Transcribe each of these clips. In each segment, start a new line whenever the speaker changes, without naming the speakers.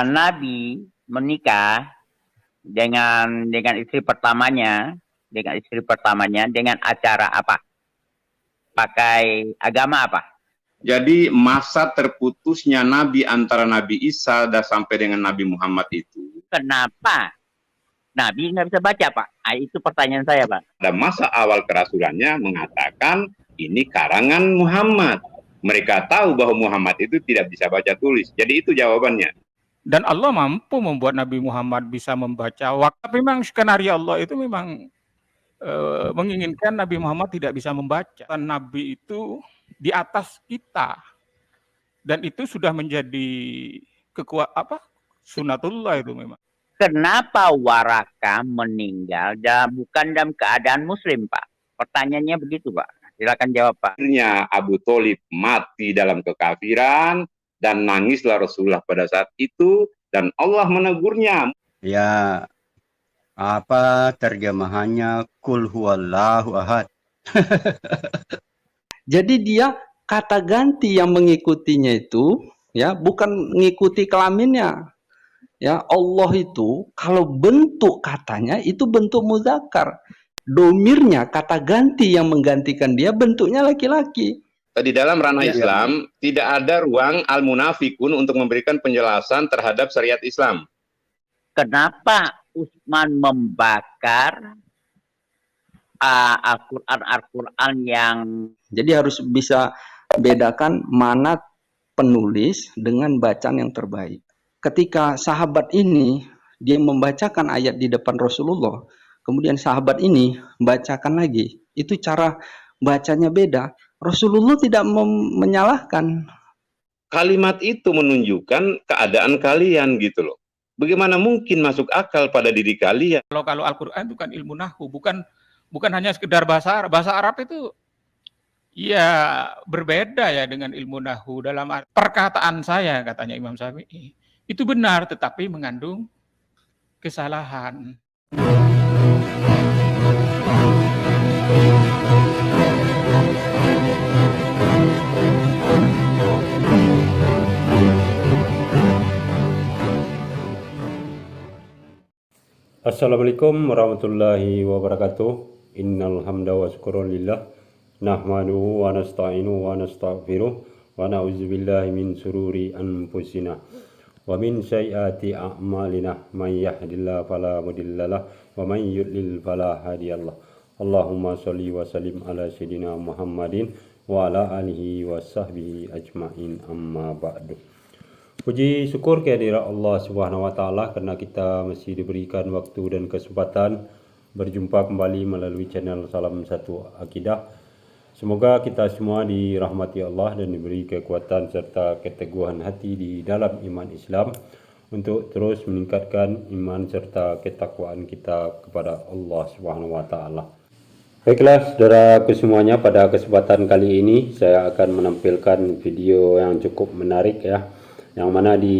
Nabi menikah dengan istri pertamanya dengan acara apa? Pakai agama apa?
Jadi masa terputusnya Nabi antara Nabi Isa dan sampai dengan Nabi Muhammad itu.
Kenapa Nabi nggak bisa baca, Pak? Itu pertanyaan saya, Pak.
Pada masa awal kerasulannya mengatakan ini karangan Muhammad. Mereka tahu bahwa Muhammad itu tidak bisa baca tulis. Jadi itu jawabannya.
Dan Allah mampu membuat Nabi Muhammad bisa membaca. Tapi memang skenario Allah itu memang menginginkan Nabi Muhammad tidak bisa membaca. Nabi itu di atas kita. Dan itu sudah menjadi sunatullah itu memang.
Kenapa Waraka meninggal bukan dalam keadaan muslim, Pak? Pertanyaannya begitu, Pak. Silakan jawab, Pak.
Akhirnya Abu Thalib mati dalam kekafiran dan nangislah Rasulullah pada saat itu dan Allah menegurnya.
Ya, apa terjemahannya? Qul huwallahu ahad. Jadi dia kata ganti yang mengikutinya itu ya bukan mengikuti kelaminnya. Ya, Allah itu kalau bentuk katanya itu bentuk muzakkar. Domirnya kata ganti yang menggantikan dia bentuknya laki-laki.
Di dalam ranah Islam tidak ada ruang al-munafikun untuk memberikan penjelasan terhadap syariat Islam.
Kenapa Utsman membakar Al-Quran yang...
Jadi harus bisa bedakan mana penulis dengan bacaan yang terbaik. Ketika sahabat ini dia membacakan ayat di depan Rasulullah, kemudian sahabat ini bacakan lagi, itu cara bacanya beda. Rasulullah tidak menyalahkan.
Kalimat itu menunjukkan keadaan kalian gitu loh. Bagaimana mungkin masuk akal pada diri kalian?
Kalau Al-Quran itu kan ilmu nahwu, bukan hanya sekedar bahasa Arab. Bahasa Arab itu ya berbeda ya dengan ilmu nahwu. Dalam perkataan saya, katanya Imam Syafi'i, itu benar tetapi mengandung kesalahan.
Assalamualaikum warahmatullahi wabarakatuh. Innal hamda wa syukran lillah nahmaduhu wa nasta'inuhu wa nastaghfiruh wa na'udzubillahi min sururi anfusina wa min sayyiati a'malina may yahdihillahu fala mudhillalah wa may yudlil fala hadiyalah. Allahumma shalli wa sallim ala sayyidina Muhammadin wa ala alihi wa sahbihi ajmain, amma ba'du. Puji syukur kehadirat Allah Subhanahu wa taala karena kita masih diberikan waktu dan kesempatan berjumpa kembali melalui channel Salam Satu Akidah. Semoga kita semua dirahmati Allah dan diberi kekuatan serta keteguhan hati di dalam iman Islam untuk terus meningkatkan iman serta ketakwaan kita kepada Allah Subhanahu wa taala. Baiklah saudaraku semuanya, pada kesempatan kali ini saya akan menampilkan video yang cukup menarik ya. Yang mana di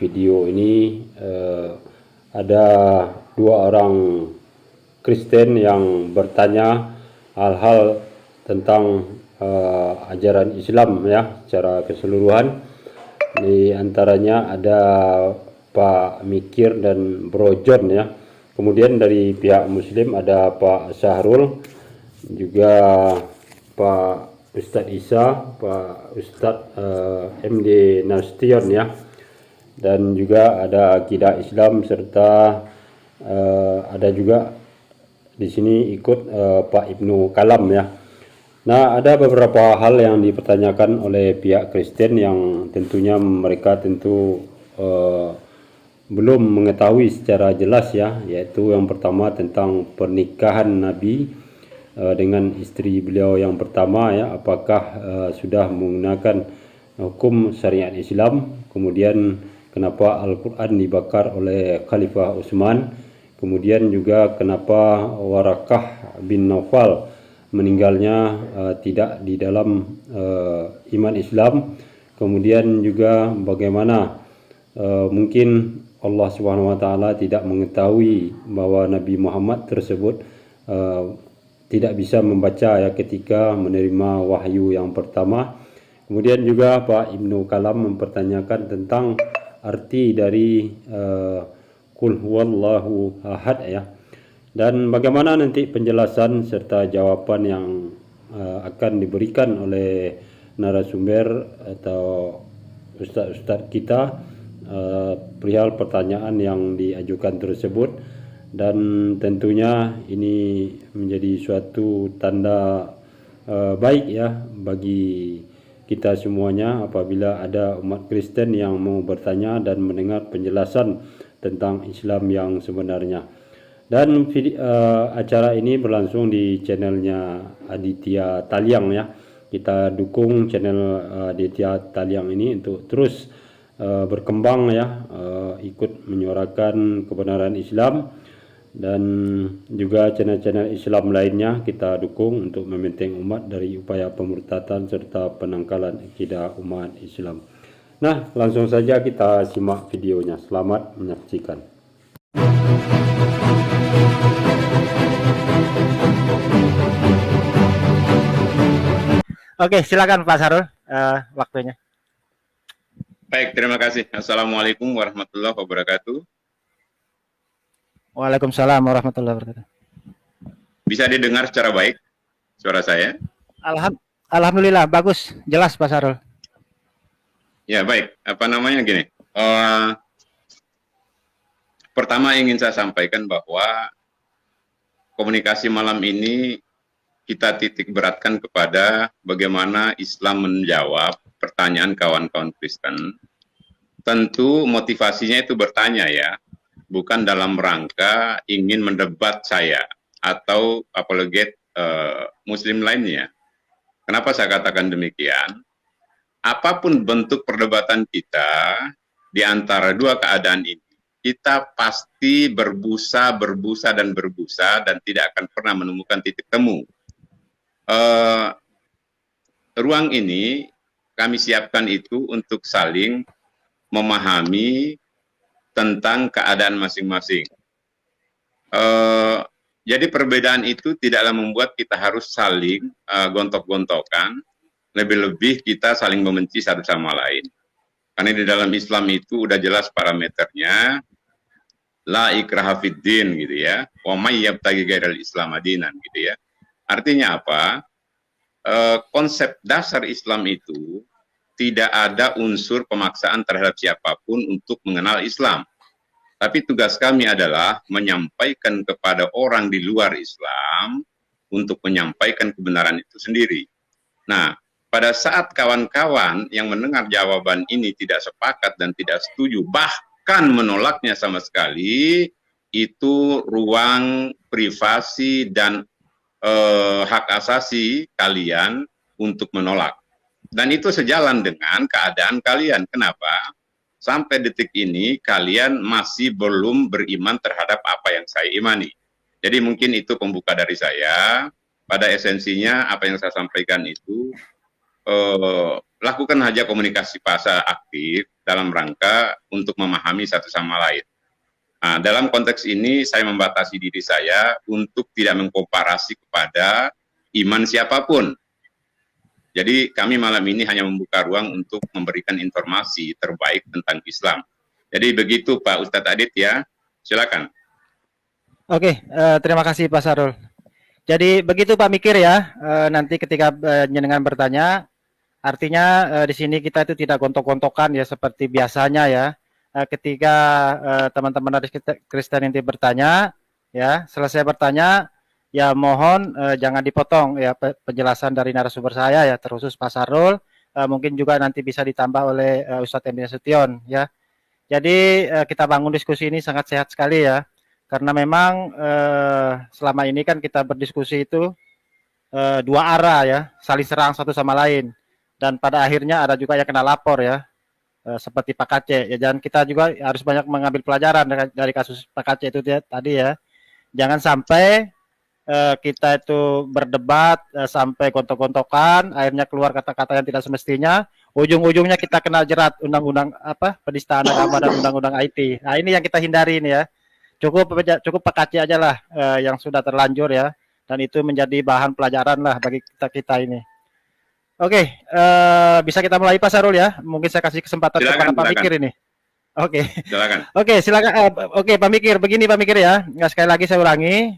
video ini ada dua orang Kristen yang bertanya hal-hal tentang ajaran Islam ya secara keseluruhan. Di antaranya ada Pak Mikir dan Bro John ya. Kemudian dari pihak Muslim ada Pak Syahrul, juga Pak Ustadz Isa, Pak Ustadz MD Nasution ya, dan juga ada akidah Islam serta ada juga di sini ikut Pak Ibnu Kalam ya. Nah, ada beberapa hal yang dipertanyakan oleh pihak Kristen yang tentunya mereka belum mengetahui secara jelas ya, yaitu yang pertama tentang pernikahan Nabi dengan istri beliau yang pertama ya, apakah sudah menggunakan hukum syariat Islam, kemudian kenapa Al-Quran dibakar oleh Khalifah Utsman, kemudian juga kenapa Warakah bin Naufal meninggalnya tidak di dalam iman Islam, kemudian juga bagaimana mungkin Allah Subhanahu wa taala tidak mengetahui bahwa Nabi Muhammad tersebut tidak bisa membaca ya ketika menerima wahyu yang pertama. Kemudian juga Pak Ibnu Kalam mempertanyakan tentang arti dari Qul huwallahu ahad ya. Dan bagaimana nanti penjelasan serta jawaban yang akan diberikan oleh narasumber atau ustaz-ustaz kita perihal pertanyaan yang diajukan tersebut. Dan tentunya ini menjadi suatu tanda baik ya bagi kita semuanya apabila ada umat Kristen yang mau bertanya dan mendengar penjelasan tentang Islam yang sebenarnya. Dan acara ini berlangsung di channelnya Aditya Taliang ya. Kita dukung channel Aditya Taliang ini untuk terus berkembang ya, ikut menyuarakan kebenaran Islam. Dan juga channel-channel Islam lainnya kita dukung untuk membenteng umat dari upaya pemurtadan serta penangkalan akidah umat Islam. Nah, langsung saja kita simak videonya. Selamat menyaksikan.
Oke, silakan Pak Sarul waktunya.
Baik, terima kasih. Assalamualaikum warahmatullahi wabarakatuh.
Waalaikumsalam warahmatullahi wabarakatuh.
Bisa didengar secara baik suara saya?
Alhamdulillah, bagus, jelas Pak Sarul.
Ya, baik. Apa namanya gini? Pertama ingin saya sampaikan bahwa komunikasi malam ini kita titik beratkan kepada bagaimana Islam menjawab pertanyaan kawan-kawan Kristen. Tentu motivasinya itu bertanya ya, bukan dalam rangka ingin mendebat saya atau apologet Muslim lainnya. Kenapa saya katakan demikian? Apapun bentuk perdebatan kita di antara dua keadaan ini, kita pasti berbusa dan tidak akan pernah menemukan titik temu. Ruang ini kami siapkan itu untuk saling memahami tentang keadaan masing-masing. Jadi perbedaan itu tidaklah membuat kita harus saling gontok-gontokan, lebih-lebih kita saling membenci satu sama lain. Karena di dalam Islam itu udah jelas parameternya, la ikraha fiddin gitu ya, wa may yabtaghi ghairal islam adinan gitu ya. Artinya apa? Konsep dasar Islam itu tidak ada unsur pemaksaan terhadap siapapun untuk mengenal Islam. Tapi tugas kami adalah menyampaikan kepada orang di luar Islam untuk menyampaikan kebenaran itu sendiri. Nah, pada saat kawan-kawan yang mendengar jawaban ini tidak sepakat dan tidak setuju, bahkan menolaknya sama sekali, itu ruang privasi dan hak asasi kalian untuk menolak. Dan itu sejalan dengan keadaan kalian. Kenapa? Sampai detik ini kalian masih belum beriman terhadap apa yang saya imani. Jadi mungkin itu pembuka dari saya. Pada esensinya apa yang saya sampaikan itu, lakukan saja komunikasi bahasa aktif dalam rangka untuk memahami satu sama lain. Nah, dalam konteks ini saya membatasi diri saya untuk tidak mengkomparasi kepada iman siapapun. Jadi kami malam ini hanya membuka ruang untuk memberikan informasi terbaik tentang Islam. Jadi begitu Pak Ustadz Adit ya, silakan.
Oke, terima kasih Pak Sarul. Jadi begitu Pak Mikir ya, nanti ketika jenengan bertanya, artinya di sini kita itu tidak gontok-gontokan ya seperti biasanya ya. Ketika teman-teman dari Kristen ini bertanya, ya selesai bertanya, ya mohon jangan dipotong ya penjelasan dari narasumber saya ya, terkhusus Pak Sarul, mungkin juga nanti bisa ditambah oleh Ustadz Emil Nasution ya. Jadi kita bangun diskusi ini sangat sehat sekali ya, karena memang selama ini kan kita berdiskusi itu dua arah ya, saling serang satu sama lain, dan pada akhirnya ada juga yang kena lapor ya. Seperti Pak Kace ya, dan kita juga harus banyak mengambil pelajaran dari kasus Pak Kace itu tadi ya. Jangan sampai kita itu berdebat sampai gontok-gontokan, akhirnya keluar kata-kata yang tidak semestinya, ujung-ujungnya kita kena jerat undang-undang penistaan agama dan undang-undang IT. Nah ini yang kita hindarin ya. Cukup Pak Kace aja lah yang sudah terlanjur ya, dan itu menjadi bahan pelajaran lah bagi kita ini. Oke, bisa kita mulai Pak Sarul ya. Mungkin saya kasih kesempatan kepada Pak Mikir ini. Oke.
Silakan.
Oke, silakan. Oke, Pak Mikir, begini Pak Mikir ya. Nggak, sekali lagi saya ulangi,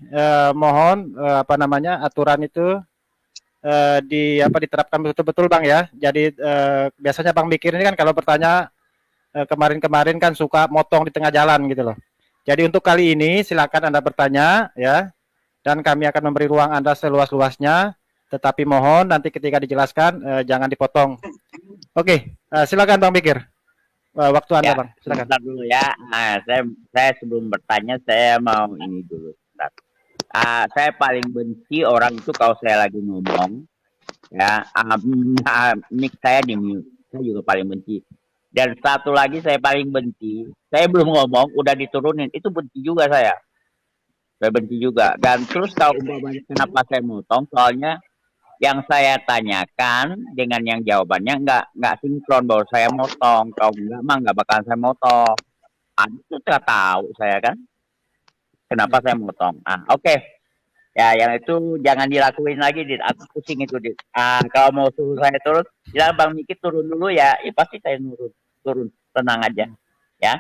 mohon apa namanya aturan itu diterapkan betul-betul Bang ya. Jadi biasanya Bang Mikir ini kan kalau bertanya kemarin-kemarin kan suka motong di tengah jalan gitu loh. Jadi untuk kali ini silakan Anda bertanya ya, dan kami akan memberi ruang Anda seluas-luasnya. Tetapi mohon nanti ketika dijelaskan jangan dipotong. Oke, silakan Bang Mikir. Waktu Anda,
Ya,
Bang. Silakan.
sebentar dulu ya. Saya sebelum bertanya, saya mau ini dulu. Sebentar. Saya paling benci orang itu kalau saya lagi ngomong, ya, mic saya di mute. Saya juga paling benci. Dan satu lagi saya paling benci, saya belum ngomong, udah diturunin. Itu benci juga saya. Saya benci juga. Dan terus kalau umpamanya kenapa saya motong, soalnya yang saya tanyakan dengan yang jawabannya nggak sinkron bahwa saya motong. Kalau nggak bakalan saya motong. Itu nggak tahu saya kan. Kenapa saya motong? Oke. Ya, yang itu jangan dilakuin lagi, Dit. Aku pusing itu, Dit. Kalau mau suruh saya turun, bilang Bang Miki turun dulu ya. Pasti saya turun. Tenang aja. Ya.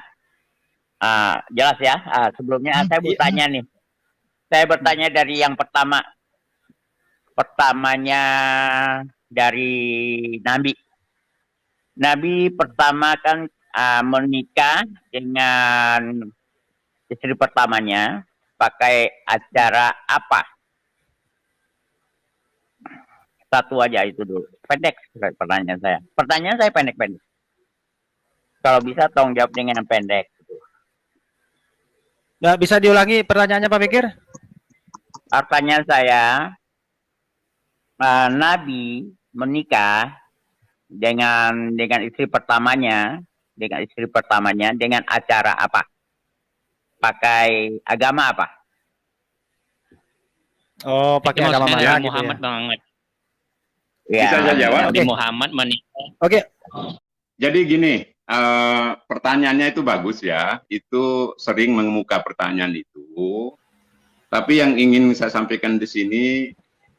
Jelas ya. Sebelumnya saya bertanya nih. Saya bertanya dari yang pertamanya dari Nabi. Nabi pertama kan menikah dengan istri pertamanya pakai acara apa? Satu aja itu dulu. Pendek pertanyaan saya. Pertanyaan saya pendek-pendek. Kalau bisa tolong jawab dengan pendek.
Nggak bisa diulangi pertanyaannya Pak Mikir?
Pertanyaan saya, Nabi menikah dengan istri pertamanya dengan acara apa? Pakai agama apa?
Oh, pakai agama mana gitu
Muhammad
ya?
banget.
Ya,
Bisa saya jawab?
Nabi Muhammad menikah.
Oke.
Jadi gini, pertanyaannya itu bagus ya. Itu sering mengemuka pertanyaan itu. Tapi yang ingin saya sampaikan di sini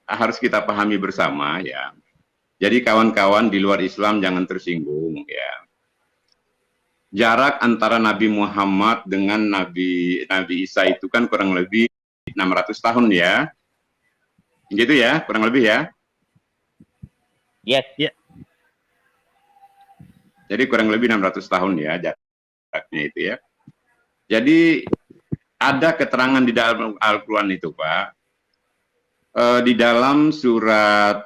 harus kita pahami bersama ya. Jadi kawan-kawan di luar Islam jangan tersinggung ya. Jarak antara Nabi Muhammad dengan Nabi Isa itu kan kurang lebih 600 tahun ya. Gitu ya, kurang lebih ya.
Yes.
Ya.
Jadi kurang lebih 600 tahun ya jaraknya itu ya. Jadi ada keterangan di dalam Al-Quran itu Pak. Di dalam surat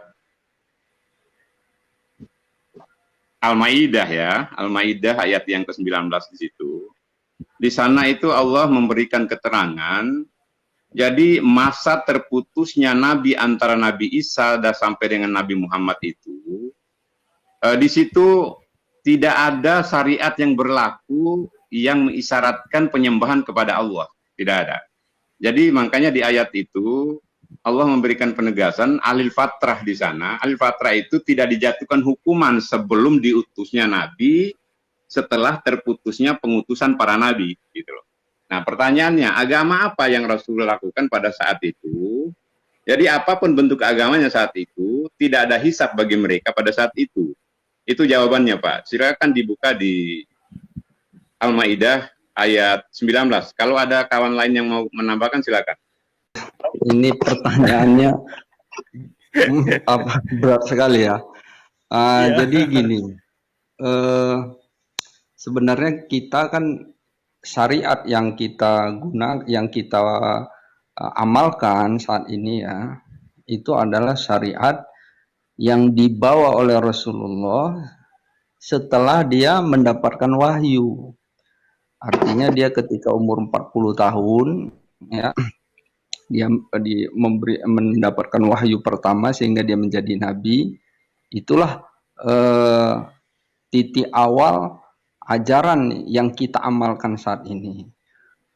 Al-Maidah ya, Al-Maidah ayat yang ke-19 di situ. Di sana itu Allah memberikan keterangan, jadi masa terputusnya Nabi antara Nabi Isa dan sampai dengan Nabi Muhammad itu, di situ tidak ada syariat yang berlaku yang mengisyaratkan penyembahan kepada Allah, tidak ada. Jadi makanya di ayat itu Allah memberikan penegasan alil fatrah di sana. Alil fatrah itu tidak dijatuhkan hukuman sebelum diutusnya Nabi, setelah terputusnya pengutusan para Nabi, gitu loh. Nah pertanyaannya, agama apa yang Rasul lakukan pada saat itu? Jadi apapun bentuk agamanya saat itu, tidak ada hisab bagi mereka pada saat itu. Itu jawabannya Pak. Silakan dibuka di Al-Maidah ayat 19. Kalau ada kawan lain yang mau menambahkan silakan.
Ini pertanyaannya berat sekali ya. Jadi gini, sebenarnya kita kan syariat yang kita amalkan saat ini ya, itu adalah syariat yang dibawa oleh Rasulullah setelah dia mendapatkan wahyu. Artinya dia ketika umur 40 tahun ya, dia mendapatkan wahyu pertama sehingga dia menjadi nabi. Itulah titik awal ajaran yang kita amalkan saat ini.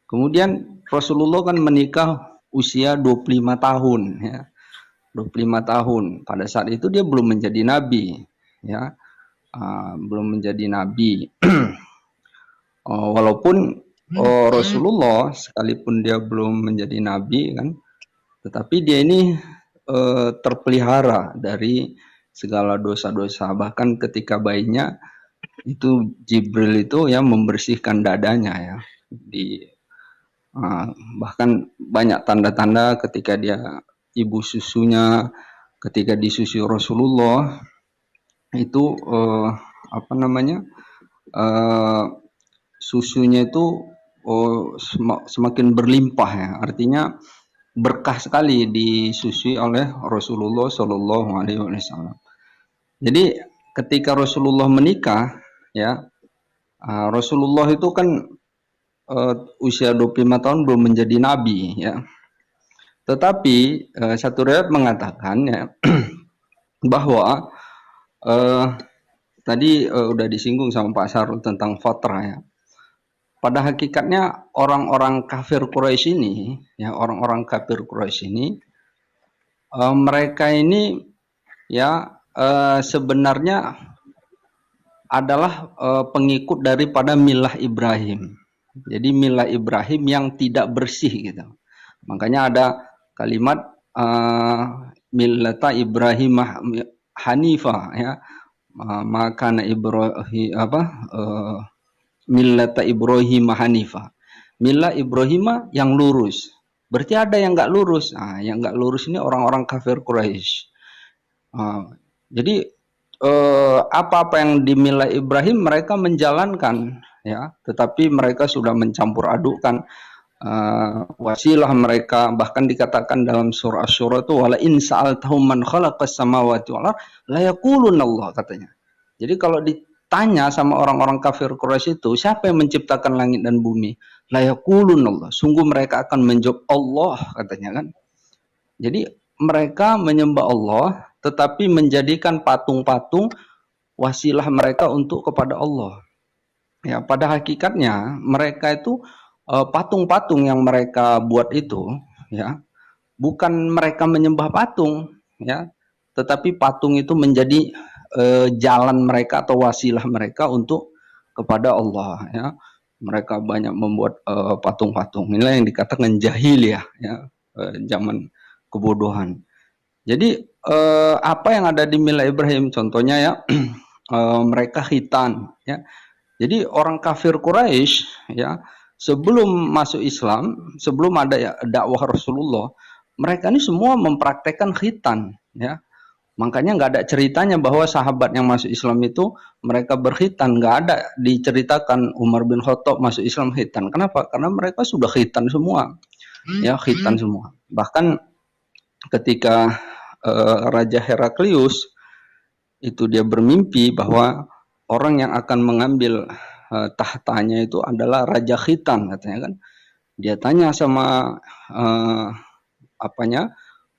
Kemudian Rasulullah kan menikah usia 25 tahun ya. 25 tahun. Pada saat itu dia belum menjadi nabi ya. Belum menjadi nabi. Walaupun Rasulullah sekalipun dia belum menjadi nabi kan, tetapi dia ini terpelihara dari segala dosa-dosa. Bahkan ketika bayinya itu Jibril itu ya membersihkan dadanya ya. Bahkan banyak tanda-tanda ketika dia ibu susunya, ketika disusui Rasulullah itu susunya itu semakin berlimpah ya, artinya berkah sekali disusui oleh Rasulullah Shallallahu Alaihi Wasallam. Jadi ketika Rasulullah menikah ya, Rasulullah itu kan usia 25 tahun belum menjadi nabi ya. Tetapi satu riwayat mengatakan ya bahwa tadi udah disinggung sama Pak Sarul tentang fitrah ya. Pada hakikatnya orang-orang kafir Quraisy ini ya, orang-orang kafir Quraisy ini mereka ini ya sebenarnya adalah pengikut daripada milah Ibrahim. Jadi milah Ibrahim yang tidak bersih gitu. Makanya ada kalimat millata Ibrahim Hanifah ya. Maka Ibrahim millata Ibrahim Hanifah. Milah Ibrahim yang lurus. Berarti ada yang enggak lurus. Yang enggak lurus ini orang-orang kafir Quraisy. Jadi apa-apa yang dimilai Ibrahim mereka menjalankan ya, tetapi mereka sudah mencampur adukkan wasilah mereka. Bahkan dikatakan dalam surah Asy-Syura itu wala in sa'altahum man khalaqas samawati wal ardh la yaquluna Allah katanya. Jadi kalau ditanya sama orang-orang kafir Quraisy itu siapa yang menciptakan langit dan bumi, la yaquluna Allah, sungguh mereka akan menjawab Allah katanya kan. Jadi mereka menyembah Allah tetapi menjadikan patung-patung wasilah mereka untuk kepada Allah. Ya, pada hakikatnya mereka itu patung-patung yang mereka buat itu ya, bukan mereka menyembah patung ya, tetapi patung itu menjadi jalan mereka atau wasilah mereka untuk kepada Allah ya. Mereka banyak membuat patung-patung. Inilah yang dikatakan jahiliyah ya, zaman kebodohan. Jadi apa yang ada di milah Ibrahim contohnya ya, mereka khitan ya. Jadi orang kafir Quraisy ya, sebelum masuk Islam, sebelum ada ya, dakwah Rasulullah, mereka ini semua mempraktekkan khitan ya. Makanya nggak ada ceritanya bahwa sahabat yang masuk Islam itu mereka berkhitan, nggak ada diceritakan Umar bin Khattab masuk Islam khitan. Kenapa? Karena mereka sudah khitan semua ya, khitan semua. Bahkan ketika Raja Heraklius itu dia bermimpi bahwa orang yang akan mengambil tahtanya itu adalah Raja Khitan katanya kan. Dia tanya sama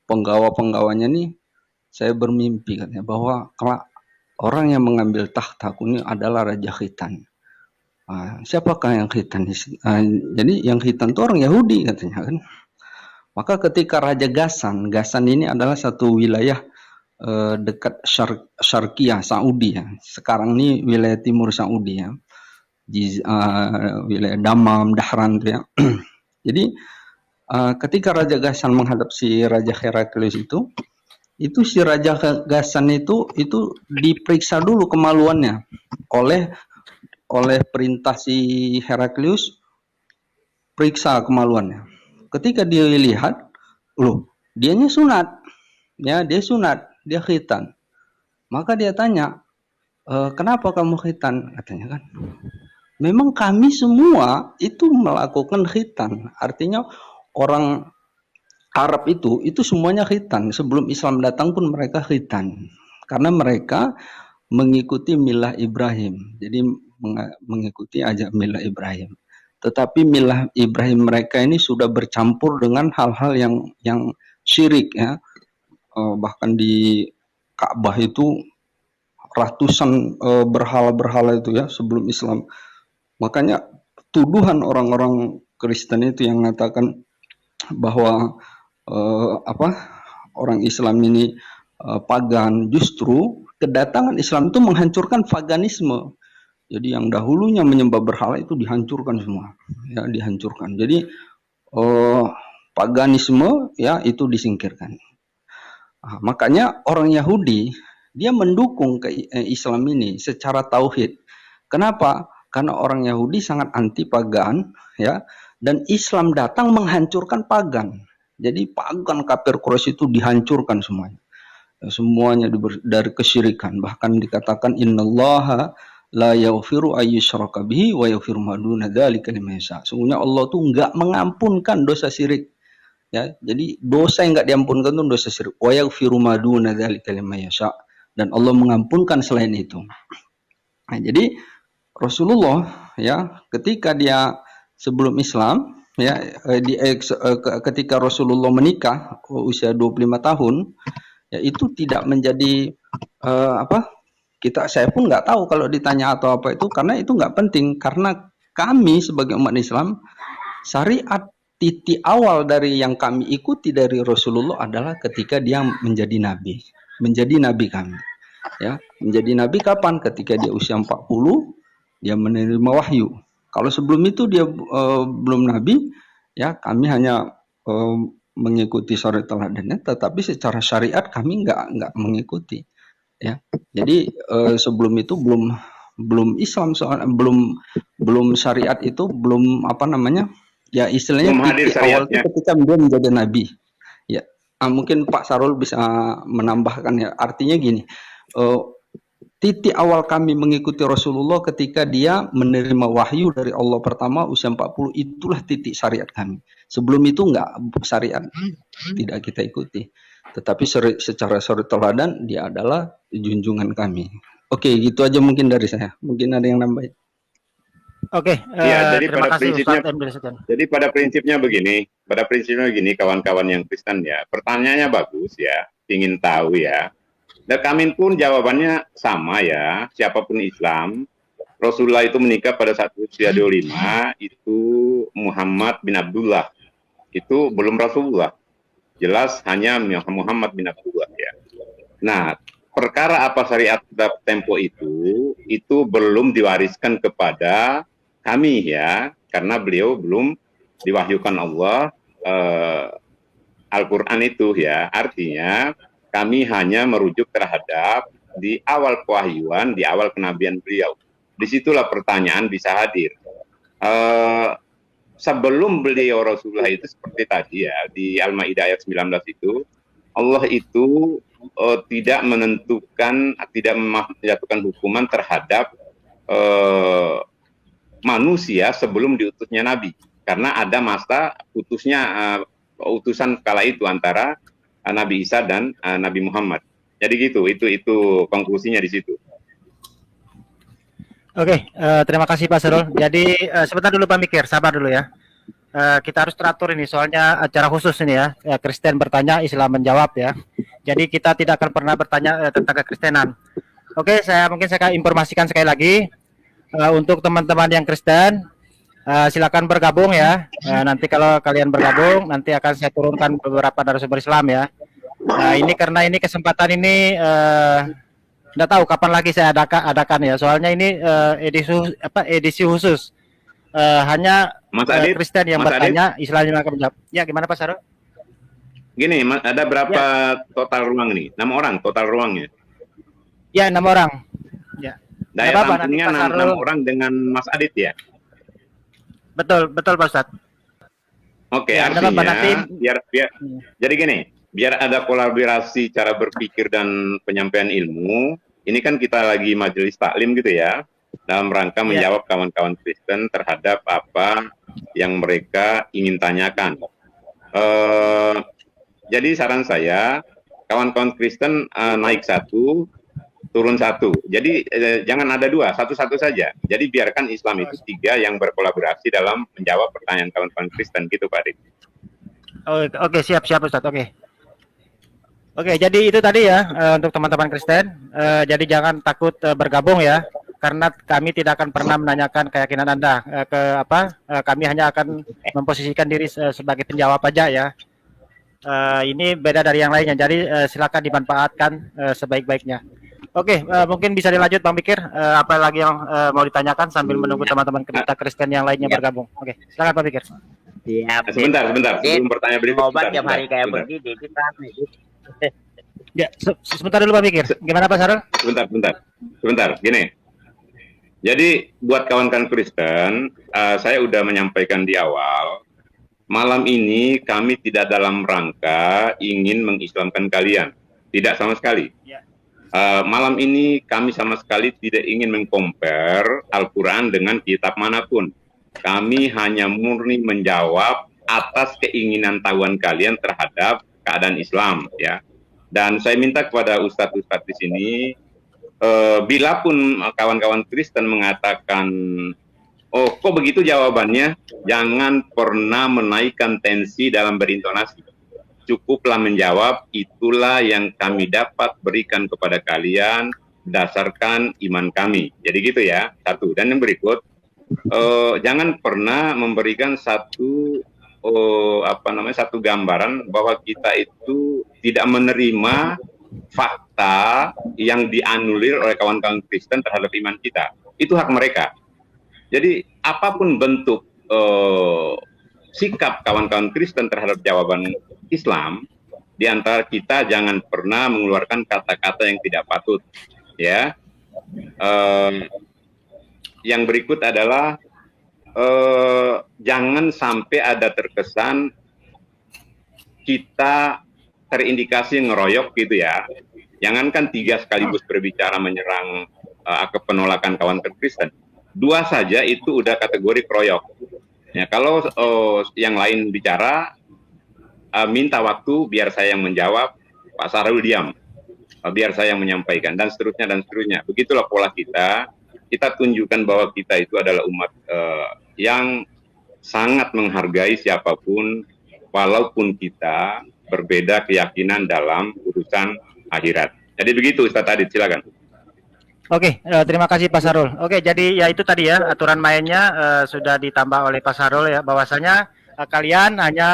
penggawa-penggawanya nih, saya bermimpi katanya bahwa orang yang mengambil tahtaku ini adalah Raja Khitan. Siapakah yang Khitan? Jadi yang Khitan itu orang Yahudi katanya kan. Maka ketika Raja Ghassan ini adalah satu wilayah dekat Syarqiyah, Saudi ya. Sekarang ini wilayah timur Saudi ya. Di wilayah Damam, Dahran ya. Jadi ketika Raja Ghassan menghadap si Raja Heraklius itu si Raja Ghassan itu diperiksa dulu kemaluannya oleh perintah si Heraklius, periksa kemaluannya. Ketika dia lihat, loh, dianya sunat. Ya, dia sunat, dia khitan. Maka dia tanya, kenapa kamu khitan? Katanya kan, memang kami semua itu melakukan khitan. Artinya orang Arab itu semuanya khitan. Sebelum Islam datang pun mereka khitan. Karena mereka mengikuti milah Ibrahim. Jadi mengikuti ajak milah Ibrahim. Tetapi milah Ibrahim mereka ini sudah bercampur dengan hal-hal yang syirik ya. Bahkan di Ka'bah itu ratusan berhala-berhala itu ya sebelum Islam. Makanya tuduhan orang-orang Kristen itu yang mengatakan bahwa orang Islam ini pagan, justru kedatangan Islam itu menghancurkan paganisme. Jadi yang dahulunya menyembah berhala itu dihancurkan semua, ya dihancurkan. Jadi paganisme ya itu disingkirkan. Makanya orang Yahudi dia mendukung ke Islam ini secara tauhid. Kenapa? Karena orang Yahudi sangat anti pagan, ya, dan Islam datang menghancurkan pagan. Jadi pagan kafir Quraisy itu dihancurkan semuanya. Semuanya dari kesyirikan. Bahkan dikatakan innallaha la yaghfiru ayyushraka bihi wa yaghfiru ma duna dzalika liman yasha. Sesungguhnya Allah tuh enggak mengampunkan dosa syirik. Ya, jadi dosa yang enggak diampunkan itu dosa syirik. Wa yaghfiru ma duna dzalika liman yasha. Dan Allah mengampunkan selain itu. Nah, jadi Rasulullah ya ketika dia sebelum Islam ya ketika Rasulullah menikah usia 25 tahun ya itu tidak menjadi saya pun nggak tahu kalau ditanya atau apa itu karena itu nggak penting karena kami sebagai umat Islam syariat titik awal dari yang kami ikuti dari Rasulullah adalah ketika dia menjadi nabi kami ya menjadi nabi kapan ketika dia usia 40 dia menerima wahyu. Kalau sebelum itu dia belum nabi, ya kami hanya mengikuti syariat teladannya, tetapi secara syariat kami nggak mengikuti. Ya, jadi sebelum itu belum Islam belum syariat itu belum ya istilahnya awal itu ketika dia menjadi nabi. Ya, mungkin Pak Sarul bisa menambahkan ya. Artinya gini. Titik awal kami mengikuti Rasulullah ketika dia menerima wahyu dari Allah pertama usia 40 itulah titik syariat kami. Sebelum itu enggak syariat tidak kita ikuti. Tetapi secara syariat teladan dia adalah junjungan kami. Oke, gitu aja mungkin dari saya. Mungkin ada yang nambahin.
Oke,
ya, jadi
terima
pada
kasih
prinsipnya, pada prinsipnya begini kawan-kawan yang Kristen ya, pertanyaannya bagus ya, ingin tahu ya. Dan kami pun jawabannya sama ya, siapapun Islam, Rasulullah itu menikah pada saat usia 25, itu Muhammad bin Abdullah, itu belum Rasulullah, jelas hanya Muhammad bin Abdullah ya. Nah, perkara apa syariat tempo itu belum diwariskan kepada kami ya, karena beliau belum diwahyukan Allah Al-Quran itu ya, artinya kami hanya merujuk terhadap di awal kewahyuan, di awal kenabian beliau. Disitulah pertanyaan bisa hadir. Sebelum beliau Rasulullah itu seperti tadi ya, di Al-Ma'idah ayat 19 itu, Allah itu tidak menentukan, tidak menjatuhkan hukuman terhadap manusia sebelum diutusnya Nabi. Karena ada masa utusan kala itu antara Nabi Isa dan Nabi Muhammad. Jadi gitu, itu konklusinya di situ.
Oke, terima kasih Pak Sarul. Jadi sebentar dulu Pak Mikir, sabar dulu ya. Kita harus teratur ini, soalnya acara khusus ini ya. Kristen bertanya, Islam menjawab ya. Jadi kita tidak akan pernah bertanya tentang kekristenan. Oke, saya akan informasikan sekali lagi untuk teman-teman yang Kristen. Silakan bergabung ya. Nanti kalau kalian bergabung, nanti akan saya turunkan beberapa narasumber Islam ya. Ini karena ini kesempatan ini tidak tahu kapan lagi saya adakan ya. Soalnya ini edisi khusus. Hanya Kristen yang bertanya, Islam yang akan menjawab. Ya, gimana Pak Sarul?
Gini, ada berapa total ruang nih? 6 orang total ruangnya.
Ya, 6 orang. Ya.
Daya tampungnya 6 orang dengan Mas Adit ya.
Betul Pak Ustadz.
Oke, artinya biar jadi gini, biar ada kolaborasi cara berpikir dan penyampaian ilmu. Ini kan kita lagi majelis taklim gitu ya, dalam rangka menjawab kawan-kawan Kristen terhadap apa yang mereka ingin tanyakan. Jadi saran saya, kawan-kawan Kristen naik 1, turun 1. Jadi jangan ada 2, satu-satu saja. Jadi biarkan Islam itu 3 yang berkolaborasi dalam menjawab pertanyaan kawan-kawan Kristen gitu Pak Adik.
Oke, siap Ustadz. Oke, jadi itu tadi ya untuk teman-teman Kristen. Jadi jangan takut bergabung ya, karena kami tidak akan pernah menanyakan keyakinan Anda kami hanya akan memposisikan diri sebagai penjawab aja ya. Ini beda dari yang lainnya. Jadi silakan dimanfaatkan sebaik-baiknya. Oke, mungkin bisa dilanjut Bang Mikir, apa lagi yang mau ditanyakan sambil menunggu teman-teman kita Kristen yang lainnya bergabung. Oke, silakan Pak Mikir.
Sebentar. Sebelum pertanyaan berikut.
Obat tiap hari kayak begini,
Ya, sebentar dulu Pak Mikir. Gimana Pak Sarul?
Sebentar. Gini, Jadi buat kawan-kawan Kristen, saya sudah menyampaikan di awal, malam ini kami tidak dalam rangka ingin mengislamkan kalian, tidak sama sekali. Malam ini kami sama sekali tidak ingin mengcompare Al-Quran dengan kitab manapun. Kami hanya murni menjawab atas keinginan tahuan kalian terhadap keadaan Islam, ya. Dan saya minta kepada ustadz-ustadz di sini, bila pun kawan-kawan Kristen mengatakan, oh kok begitu jawabannya, jangan pernah menaikkan tensi dalam berintonasi. Cukuplah menjawab, itulah yang kami dapat berikan kepada kalian berdasarkan iman kami. Jadi gitu ya, satu. Dan yang berikut, jangan pernah memberikan satu satu gambaran bahwa kita itu tidak menerima fakta yang dianulir oleh kawan-kawan Kristen terhadap iman kita. Itu hak mereka. Jadi apapun bentuk sikap kawan-kawan Kristen terhadap jawaban Islam, di antara kita jangan pernah mengeluarkan kata-kata yang tidak patut. Ya. Yang berikut adalah jangan sampai ada terkesan kita terindikasi ngeroyok gitu ya. Jangankan 3 sekaligus berbicara menyerang penolakan kawan Kristen. 2 saja itu udah kategori keroyok. Ya, kalau yang lain bicara, minta waktu biar saya yang menjawab, Pak Sarul diam, biar saya yang menyampaikan, dan seterusnya dan seterusnya. Begitulah pola kita. Kita tunjukkan bahwa kita itu adalah umat yang sangat menghargai siapapun, walaupun kita berbeda keyakinan dalam urusan akhirat. Jadi begitu Ustaz Adit, silakan.
Oke, terima kasih Pak Sarul. Oke, jadi ya itu tadi ya aturan mainnya sudah ditambah oleh Pak Sarul ya, bahwasanya kalian hanya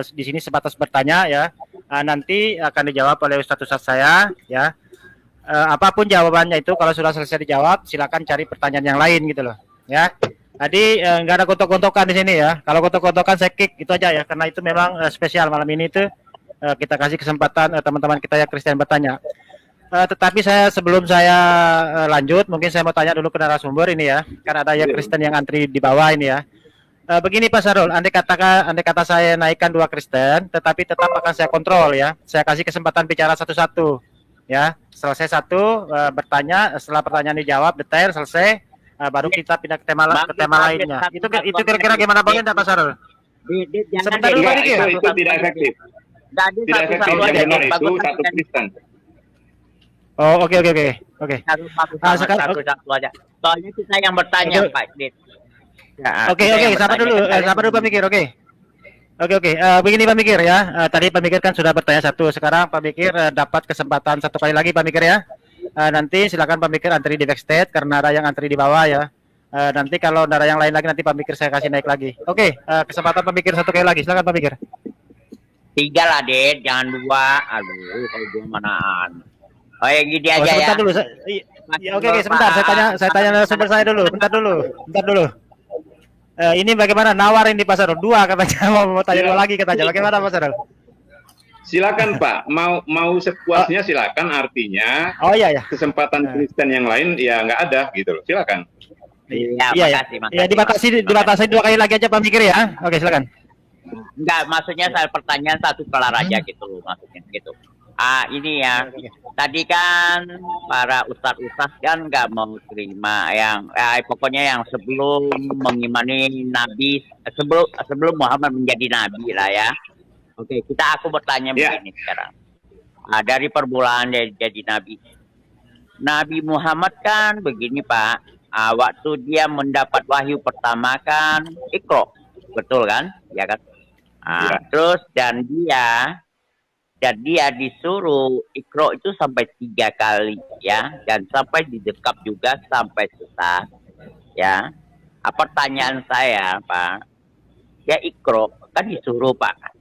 di sini sebatas bertanya ya. Nanti akan dijawab oleh Ustadz saya ya. Apapun jawabannya itu, kalau sudah selesai dijawab, silakan cari pertanyaan yang lain gitu loh, ya. Tadi nggak ada gontok-gontokan di sini ya. Kalau gontok-gontokan saya kick itu aja ya, karena itu memang spesial malam ini itu kita kasih kesempatan teman-teman kita yang Kristen bertanya. Tetapi sebelum saya lanjut, mungkin saya mau tanya dulu ke narasumber ini ya, karena ada yang Kristen yang antri di bawah ini ya. Begini Pak Sarul, andai kata saya naikkan 2 Kristen, tetapi tetap akan saya kontrol ya. Saya kasih kesempatan bicara satu-satu. Ya, selesai satu bertanya, setelah pertanyaan dijawab detail selesai, baru kita pindah ke tema lainnya. Itu kira-kira gimana bagian Pak Sarul? Sebentar dulu Pak Dikir.
Itu tidak efektif. Tidak efektif. Yang benar itu 1 Kristen.
Oh, oke.
Sekarang satu aja. Soalnya kita yang bertanya Pak Dit.
Oke, sabar dulu Pak Mikir, oke. Oke. Begini Pak Mikir ya. Tadi Pak Mikir kan sudah bertanya satu. Sekarang Pak Mikir dapat kesempatan 1 kali lagi Pak Mikir ya. Nanti silakan Pak Mikir antri di backstage karena ada yang antri di bawah ya. Nanti kalau ada yang lain lagi nanti Pak Mikir saya kasih naik lagi. Oke, kesempatan Pak Mikir 1 kali lagi. Silakan Pak Mikir.
3 lah, Dit. Jangan 2. Aduh, kalau gue manaan. Oh, yang gini aja
sebentar
ya.
Dulu. Oke, sebentar. Saya tanya narasumber saya dulu. Bentar dulu. Ini bagaimana nawarin di Pak Sarul 2 katanya, mau tanya 2 lagi katanya. Bagaimana Pak Sarul?
Silakan Pak, mau sepuasnya silakan, artinya kesempatan Kristen yang lain ya nggak ada gitu loh. Silakan.
Iya.
Ya dibatasi 2 kali lagi aja Pak Mikir ya. Oke, silakan.
Enggak, maksudnya saya pertanyaan 1 kelar aja gitu loh, maksudnya gitu. Ini ya, tadi kan para ustadz kan nggak mau terima yang pokoknya yang sebelum mengimani Nabi, sebelum Muhammad menjadi Nabi lah ya. Oke, aku bertanya begini sekarang. Dari permulaan dia jadi Nabi. Nabi Muhammad kan begini Pak, waktu dia mendapat wahyu pertama kan Iqra, betul kan? Ya kan? Terus dan dia disuruh Iqra itu sampai 3 kali ya, dan sampai didekap juga sampai selesai ya. Pertanyaan saya Pak, ya Iqra kan disuruh Pak,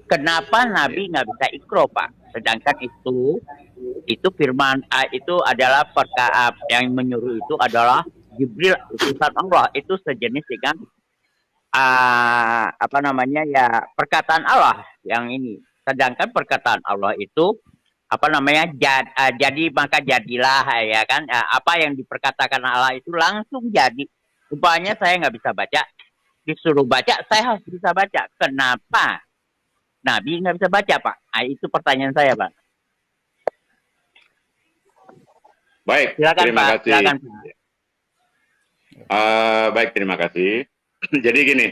kenapa Nabi nggak bisa Iqra Pak, sedangkan itu firman itu adalah perkataan yang menyuruh itu adalah Jibril utusan Allah, itu sejenis dengan perkataan Allah yang ini. Sedangkan perkataan Allah itu apa namanya, jadi maka jadilah, ya kan. Apa yang diperkatakan Allah itu langsung jadi. Rupanya saya nggak bisa baca, disuruh baca saya harus bisa baca. Kenapa Nabi nggak bisa baca, Pak? Itu pertanyaan saya, Pak.
Baik,
Silakan,
terima
Pak.
kasih.
Silakan, Pak.
Baik, terima kasih. Jadi gini,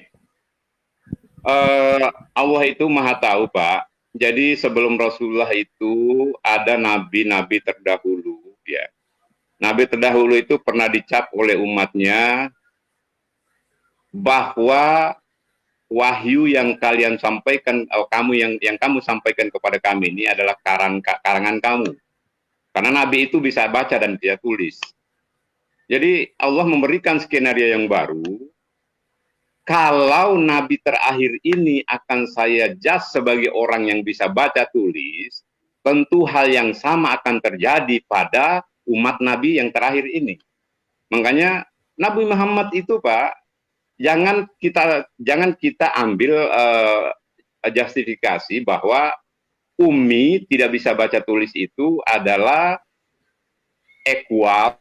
Allah itu maha tahu, Pak. Jadi sebelum Rasulullah itu ada nabi-nabi terdahulu, ya. Nabi terdahulu itu pernah dicap oleh umatnya bahwa wahyu yang kalian sampaikan, yang kamu sampaikan kepada kami ini adalah karangan kamu. Karena nabi itu bisa baca dan bisa tulis. Jadi Allah memberikan skenario yang baru. Kalau nabi terakhir ini akan saya judge sebagai orang yang bisa baca tulis, tentu hal yang sama akan terjadi pada umat nabi yang terakhir ini. Makanya Nabi Muhammad itu, Pak, jangan kita ambil justifikasi bahwa ummi tidak bisa baca tulis itu adalah equal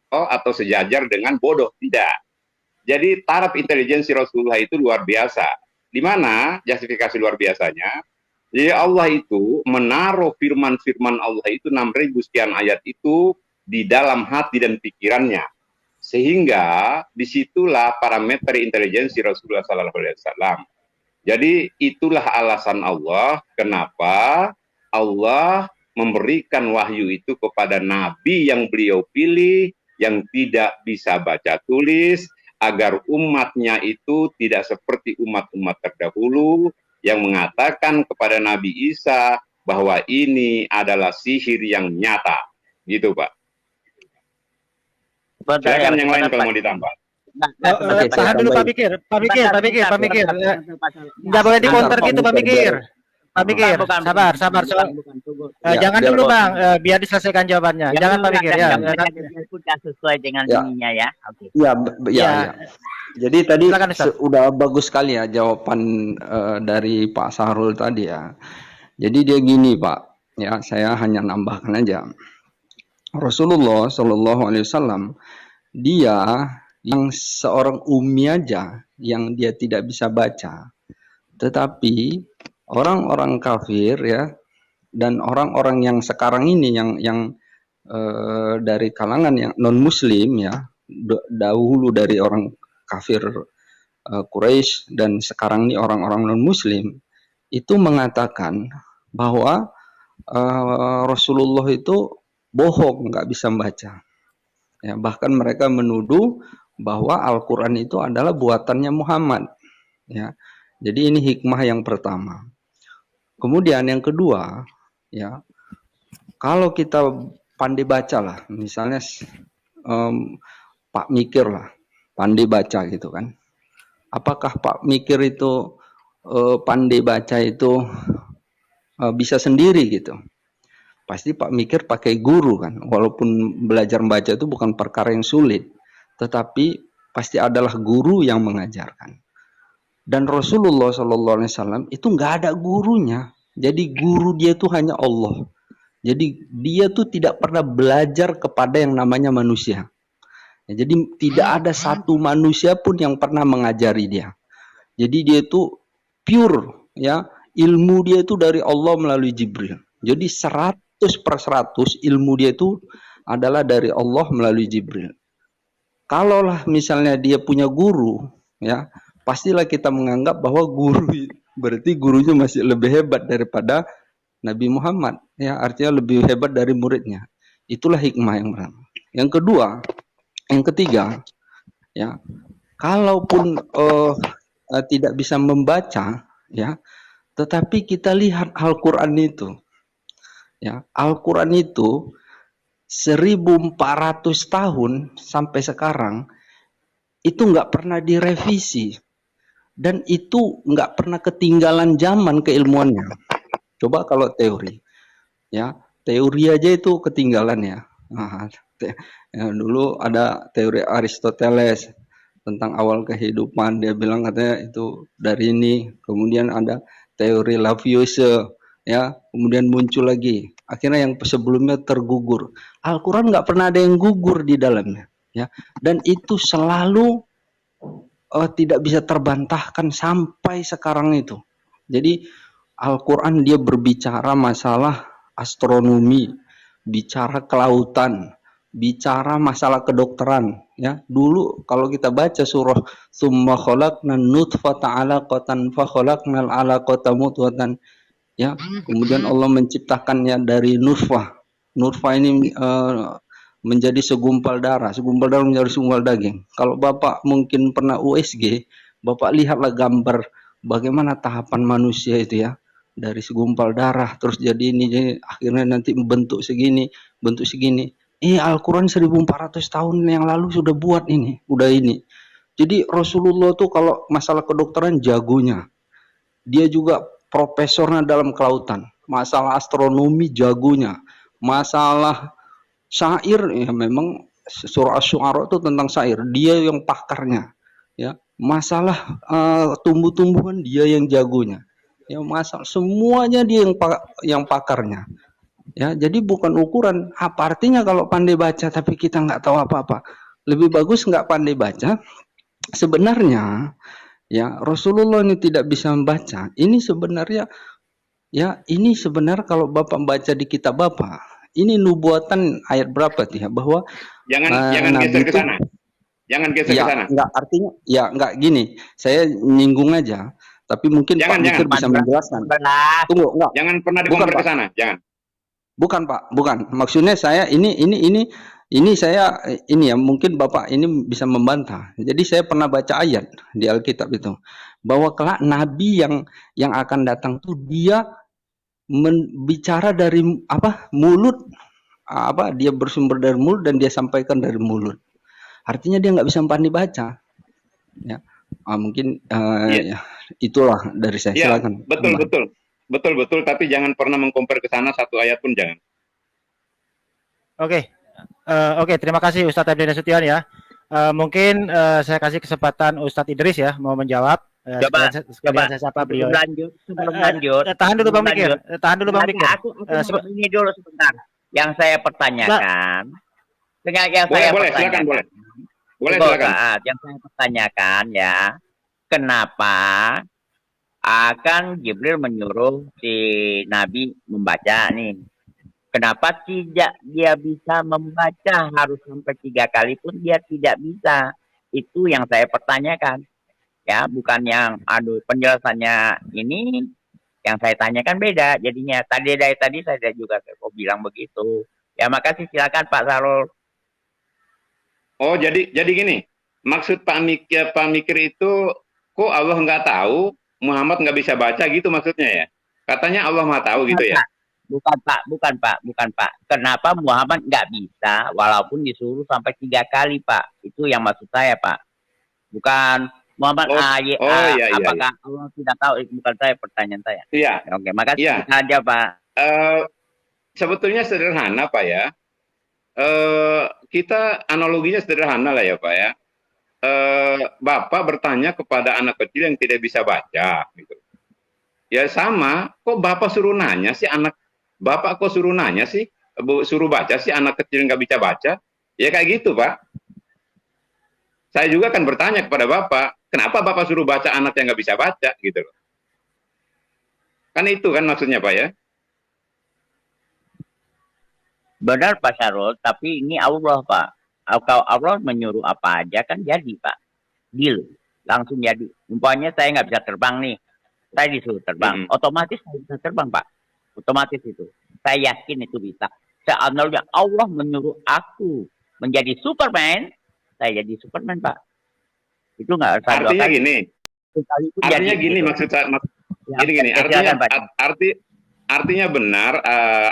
atau sejajar dengan bodoh. Tidak. Jadi taraf intelijensi Rasulullah itu luar biasa. Di mana justifikasi luar biasanya? Jadi Allah itu menaruh firman-firman Allah itu 6.000 sekian ayat itu di dalam hati dan pikirannya. Sehingga disitulah parameter intelijensi Rasulullah SAW. Jadi itulah alasan Allah kenapa Allah memberikan wahyu itu kepada Nabi yang beliau pilih, yang tidak bisa baca tulis, agar umatnya itu tidak seperti umat-umat terdahulu yang mengatakan kepada Nabi Isa bahwa ini adalah sihir yang nyata. Gitu, Pak. Silakan yang lain kalau mau ditambah.
Tahan dulu Pak Mikir. Nggak boleh di counter gitu Pak Mikir. Pak Mikir, sabar. Jangan dulu Bang, biar diselesaikan jawabannya. Jangan Pak Mikir ya.
Sesuai dengan ininya ya. Oke.
Ya. Jadi tadi udah bagus sekali ya jawaban dari Pak Sahrul tadi ya. Jadi dia gini Pak, ya saya hanya nambahkan aja. Rasulullah Shallallahu Alaihi Wasallam dia yang seorang ummi aja yang dia tidak bisa baca, tetapi orang-orang kafir ya dan orang-orang yang sekarang ini yang dari kalangan yang non muslim ya, dahulu dari orang kafir Quraisy dan sekarang ini orang-orang non muslim itu mengatakan bahwa Rasulullah itu bohong, nggak bisa membaca ya, bahkan mereka menuduh bahwa Al-Quran itu adalah buatannya Muhammad ya. Jadi ini hikmah yang pertama. Kemudian yang kedua, ya, kalau kita pandai baca lah, misalnya Pak Mikir lah, pandai baca gitu kan. Apakah Pak Mikir itu pandai baca itu bisa sendiri gitu? Pasti Pak Mikir pakai guru kan, walaupun belajar membaca itu bukan perkara yang sulit, tetapi pasti adalah guru yang mengajarkan. Dan Rasulullah SAW itu nggak ada gurunya. Jadi guru dia itu hanya Allah. Jadi dia tuh tidak pernah belajar kepada yang namanya manusia. Ya, jadi tidak ada satu manusia pun yang pernah mengajari dia. Jadi dia itu pure, ya, ilmu dia itu dari Allah melalui Jibril. Jadi 100% ilmu dia itu adalah dari Allah melalui Jibril. Kalaulah misalnya dia punya guru, ya, pastilah kita menganggap bahwa guru berarti gurunya masih lebih hebat daripada Nabi Muhammad, ya, artinya lebih hebat dari muridnya. Itulah hikmah yang pertama. Yang kedua, yang ketiga, ya, kalaupun tidak bisa membaca, ya, tetapi kita lihat Al-Quran itu, ya, Al-Quran itu 1400 tahun sampai sekarang itu nggak pernah direvisi dan itu nggak pernah ketinggalan zaman keilmuannya. Coba kalau teori, ya, teori aja itu ketinggalan ya. Nah, dulu ada teori Aristoteles tentang awal kehidupan, dia bilang katanya itu dari ini. Kemudian ada teori Lavoisier, ya, kemudian muncul lagi akhirnya yang sebelumnya tergugur. Al-Quran nggak pernah ada yang gugur di dalamnya, ya. Dan itu selalu tidak bisa terbantahkan sampai sekarang itu. Jadi Al-Quran dia berbicara masalah astronomi, bicara kelautan, bicara masalah kedokteran. Ya, dulu kalau kita baca surah "Tsumma khalaqnan nutfata 'alaqatan fa khalaqnal 'alaqata mudghatan", ya, kemudian Allah menciptakannya dari nutfah. Nutfah ini menjadi segumpal darah menjadi segumpal daging. Kalau Bapak mungkin pernah USG, Bapak lihatlah gambar bagaimana tahapan manusia itu, ya. Dari segumpal darah terus jadi ini, jadi akhirnya nanti bentuk segini. Al-Quran 1400 tahun yang lalu sudah buat ini, udah ini. Jadi Rasulullah tuh kalau masalah kedokteran jagonya. Dia juga profesornya dalam kelautan. Masalah astronomi jagonya. Masalah syair, ya memang surah Asy-Syu'ara itu tentang syair. Dia yang pakarnya, ya. Masalah tumbuh-tumbuhan dia yang jagonya. Ya, masalah semuanya dia yang pakarnya. Ya, jadi bukan ukuran apa artinya kalau pandai baca tapi kita nggak tahu apa-apa. Lebih bagus nggak pandai baca. Sebenarnya, ya, Rasulullah ini tidak bisa membaca. Ini sebenarnya, ya, ini sebenarnya kalau Bapak baca di kitab Bapak, ini nubuatan ayat berapa tuh, ya, bahwa
jangan geser ke sana. Jangan geser ke sana.
Enggak, artinya ya enggak gini. Saya nyinggung aja, tapi mungkin Pak Mikir bisa menjelaskan. Tunggu, enggak.
Jangan pernah dikomper ke sana, jangan.
Bukan Pak, bukan. Maksudnya saya ini saya ini, ya, mungkin Bapak ini bisa membantah. Jadi saya pernah baca ayat di Alkitab itu bahwa kelak nabi yang akan datang tuh dia bicara dari mulut, dia bersumber dari mulut dan dia sampaikan dari mulut. Artinya dia nggak bisa pandai baca. Ya. Mungkin ya, itulah dari saya.
Ya,
silakan.
Betul, tapi jangan pernah mengkompar ke sana satu ayat pun jangan.
Oke, terima kasih Ustadz Abdi Nasution, ya. Mungkin saya kasih kesempatan Ustadz Idris, ya, mau menjawab.
Coba
saya sapa beliau.
Sebelum lanjut.
Tahan dulu Bang Mikir.
Aku ini dulu sebentar. Yang saya pertanyakan.
Boleh, silakan.
Yang saya pertanyakan, ya, kenapa akan Jibril menyuruh si Nabi membaca nih? Kenapa tidak dia bisa membaca, harus sampai 3 kali pun dia tidak bisa? Itu yang saya pertanyakan. Ya, bukan yang penjelasannya ini yang saya tanyakan beda. Jadinya dari tadi saya juga kok bilang begitu. Ya, makasih, silakan Pak Sarul.
Oh, jadi gini. Maksud Pak Mikir itu kok Allah nggak tahu, Muhammad nggak bisa baca gitu maksudnya, ya? Katanya Allah Maha tahu gitu, ya?
Bukan Pak. Kenapa Muhammad nggak bisa walaupun disuruh sampai 3 kali, Pak? Itu yang maksud saya, Pak. Bukan Muhammad apakah Allah tidak tahu? Bukan saya, pertanyaan saya.
Iya.
Oke, makasih saja, Pak.
Sebetulnya sederhana, Pak, ya. Kita analoginya sederhana lah, ya, Pak, ya. Bapak bertanya kepada anak kecil yang tidak bisa baca, gitu. Ya sama, kok Bapak suruh nanya sih Bapak kok suruh nanya sih, suruh baca sih anak kecil nggak bisa baca? Ya kayak gitu, Pak. Saya juga akan bertanya kepada Bapak, kenapa Bapak suruh baca anak yang nggak bisa baca, gitu loh. Kan itu kan maksudnya, Pak, ya?
Benar, Pak Syarul, tapi ini Allah, Pak. Kalau Allah menyuruh apa aja kan jadi, Pak. Deal, langsung jadi. Umpamanya saya nggak bisa terbang nih, saya disuruh terbang, otomatis saya bisa terbang, Pak. Otomatis itu. Saya yakin itu bisa. Seandainya Allah menyuruh aku menjadi Superman, saya jadi Superman, Pak. Itu nggak usah doakan.
Artinya gini, maksud saya. Gini. Artinya benar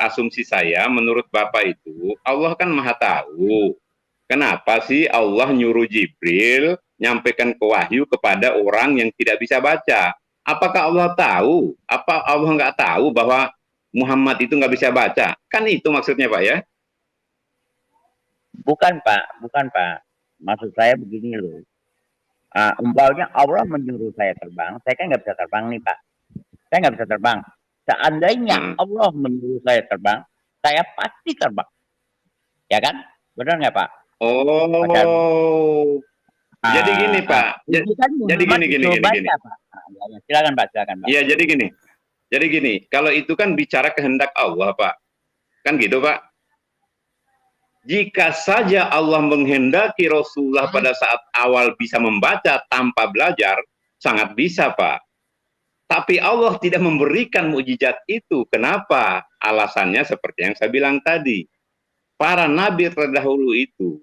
asumsi saya, menurut Bapak itu, Allah kan Maha tahu. Kenapa sih Allah nyuruh Jibril nyampaikan ke wahyu kepada orang yang tidak bisa baca? Apakah Allah tahu? Apa Allah nggak tahu bahwa Muhammad itu nggak bisa baca? Kan itu maksudnya, Pak, ya?
Bukan, Pak. Maksud saya begini loh. Umpamanya Allah menyuruh saya terbang, saya kan nggak bisa terbang nih, Pak. Saya nggak bisa terbang. Seandainya Allah menyuruh saya terbang, saya pasti terbang. Ya kan? Benar nggak Pak? Padahal,
Oh, jadi gini Pak.
ini kan
Jadi
Muhammad
gini.
disuruh baca, Pak. Ya, silakan Pak, silakan Pak.
Iya, jadi gini. Jadi gini, kalau itu kan bicara kehendak Allah, Pak. Kan gitu, Pak. Jika saja Allah menghendaki Rasulullah pada saat awal bisa membaca tanpa belajar, sangat bisa, Pak. Tapi Allah tidak memberikan mukjizat itu. Kenapa? Alasannya seperti yang saya bilang tadi. Para nabi terdahulu itu,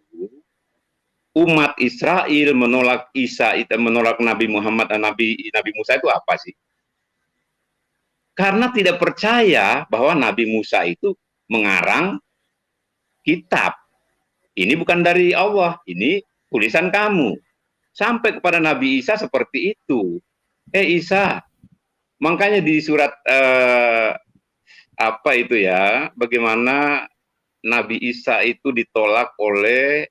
umat Israel menolak Isa, menolak Nabi Muhammad dan Nabi Musa itu apa sih? Karena tidak percaya bahwa Nabi Musa itu mengarang kitab. Ini bukan dari Allah, ini tulisan kamu. Sampai kepada Nabi Isa seperti itu. Isa, makanya di surat apa itu ya, bagaimana Nabi Isa itu ditolak oleh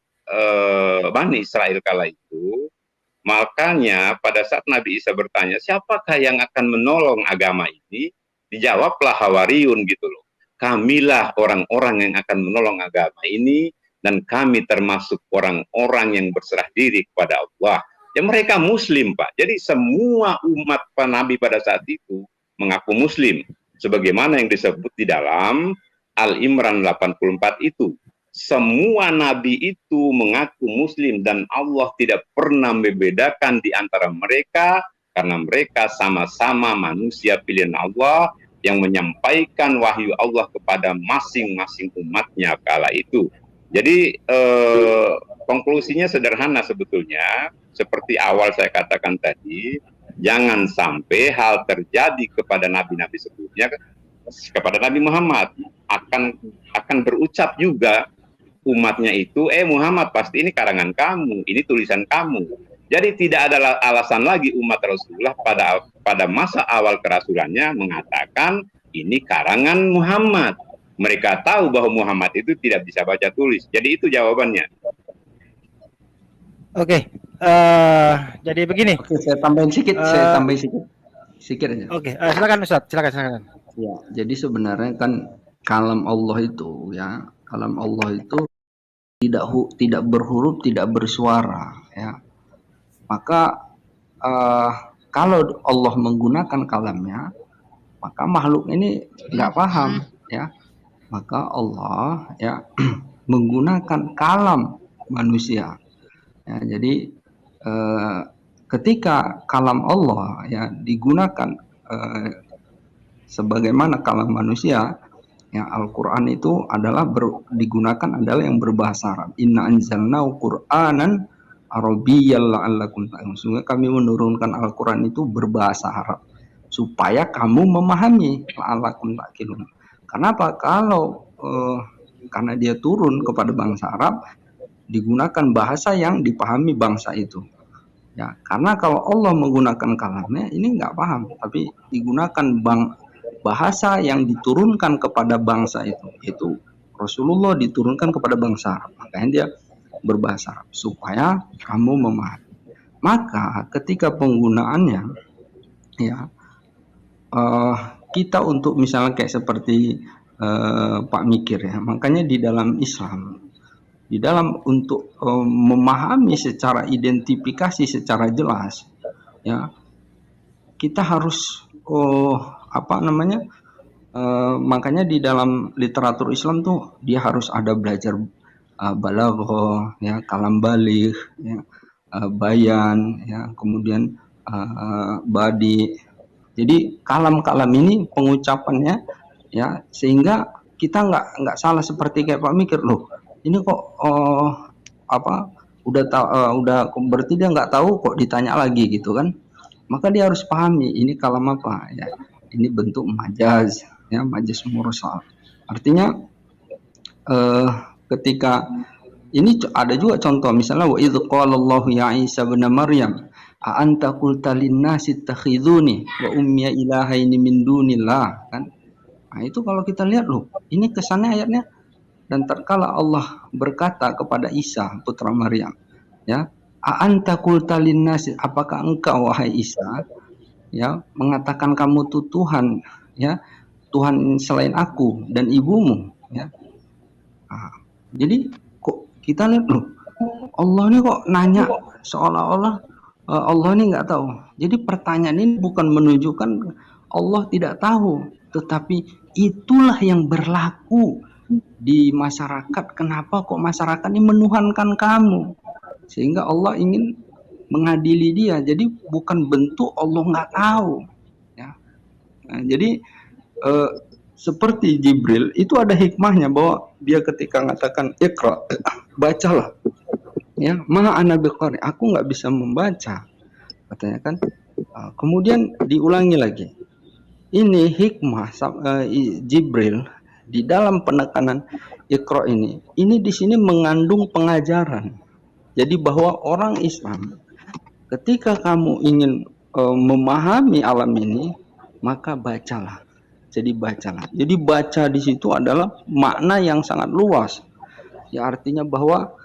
Bani Israel kala itu. Makanya pada saat Nabi Isa bertanya, siapakah yang akan menolong agama ini? Dijawablah Hawariyun gitu loh. Kamilah orang-orang yang akan menolong agama ini, dan kami termasuk orang-orang yang berserah diri kepada Allah. Ya mereka Muslim, Pak. Jadi semua umat Nabi pada saat itu mengaku Muslim. Sebagaimana yang disebut di dalam Al-Imran 84 itu. Semua nabi itu mengaku muslim dan Allah tidak pernah membedakan di antara mereka karena mereka sama-sama manusia pilihan Allah yang menyampaikan wahyu Allah kepada masing-masing umatnya kala itu. Jadi konklusinya sederhana sebetulnya, seperti awal saya katakan tadi, jangan sampai hal terjadi kepada nabi-nabi sebelumnya, kepada Nabi Muhammad akan berucap juga umatnya itu, Muhammad pasti ini karangan kamu, ini tulisan kamu. Jadi tidak ada alasan lagi umat Rasulullah pada masa awal kerasulannya mengatakan ini karangan Muhammad. Mereka tahu bahwa Muhammad itu tidak bisa baca tulis. Jadi itu jawabannya.
Oke, jadi begini.
Oke, saya tambahin sedikit, sedikit aja.
Oke, silakan Ustaz, silakan.
Ya, jadi sebenarnya kan kalam Allah itu ya, kalam Allah itu tidak berhuruf, tidak bersuara ya. Maka kalau Allah menggunakan kalamnya, maka makhluk ini nggak paham ya. Maka Allah ya menggunakan kalam manusia. Ya, jadi ketika kalam Allah ya digunakan sebagaimana kalam manusia, ya Al-Quran itu adalah digunakan adalah yang berbahasa Arab. Inna anzalnahu Qur'anan Arabiyyan la'allakum ta'qilun. Sungguh kami menurunkan Al-Quran itu berbahasa Arab supaya kamu memahami, la'allakum ta'qilun. Kenapa? Kalau karena dia turun kepada bangsa Arab, digunakan bahasa yang dipahami bangsa itu. Ya, karena kalau Allah menggunakan kalamnya ini nggak paham, tapi digunakan bahasa yang diturunkan kepada bangsa itu Rasulullah diturunkan kepada bangsa Arab, makanya dia berbahasa Arab supaya kamu memahami. Maka ketika penggunaannya ya kita untuk misalnya kayak seperti Pak Mikir ya, makanya di dalam Islam, di dalam untuk memahami secara identifikasi secara jelas ya, kita harus makanya di dalam literatur Islam tuh dia harus ada belajar balaghah ya, kalam baligh ya, bayan ya, kemudian badi. Jadi kalam-kalam ini pengucapannya ya, sehingga kita nggak salah seperti kayak Pak Mikir, loh ini kok udah berarti dia nggak tahu kok ditanya lagi gitu kan. Maka dia harus pahami ini kalam apa ya, ini bentuk majaz ya, majaz mursal. Artinya ketika ini ada juga contoh misalnya wa idz qala Allahu ya Isa bin Maryam a anta qulta lin-nasi ittakhiduni wa ummiya ilahaini min dunillah kan. Nah, itu kalau kita lihat loh, ini kesannya ayatnya, dan terkala Allah berkata kepada Isa putra Maryam ya, a'anta qulta linnasi, apakah engkau wahai Isa ya mengatakan kamu tuh Tuhan ya, Tuhan selain aku dan ibumu. Ya. Nah, jadi kok kita lihat loh, Allah ini kok nanya seolah-olah Allah ini nggak tahu. Jadi pertanyaan ini bukan menunjukkan Allah tidak tahu, tetapi itulah yang berlaku di masyarakat. Kenapa kok masyarakat ini menuhankan kamu? Sehingga Allah ingin mengadili dia. Jadi bukan bentuk Allah nggak tahu. Ya. Nah, jadi seperti Jibril itu ada hikmahnya bahwa dia ketika mengatakan Iqra, bacalah. Ya, ma ana biqari, aku nggak bisa membaca, katanya kan. Kemudian diulangi lagi. Ini hikmah Jibril di dalam penekanan Iqra ini di sini mengandung pengajaran. Jadi bahwa orang Islam ketika kamu ingin memahami alam ini, maka bacalah. Jadi bacalah. Jadi baca di situ adalah makna yang sangat luas. Ya artinya bahwa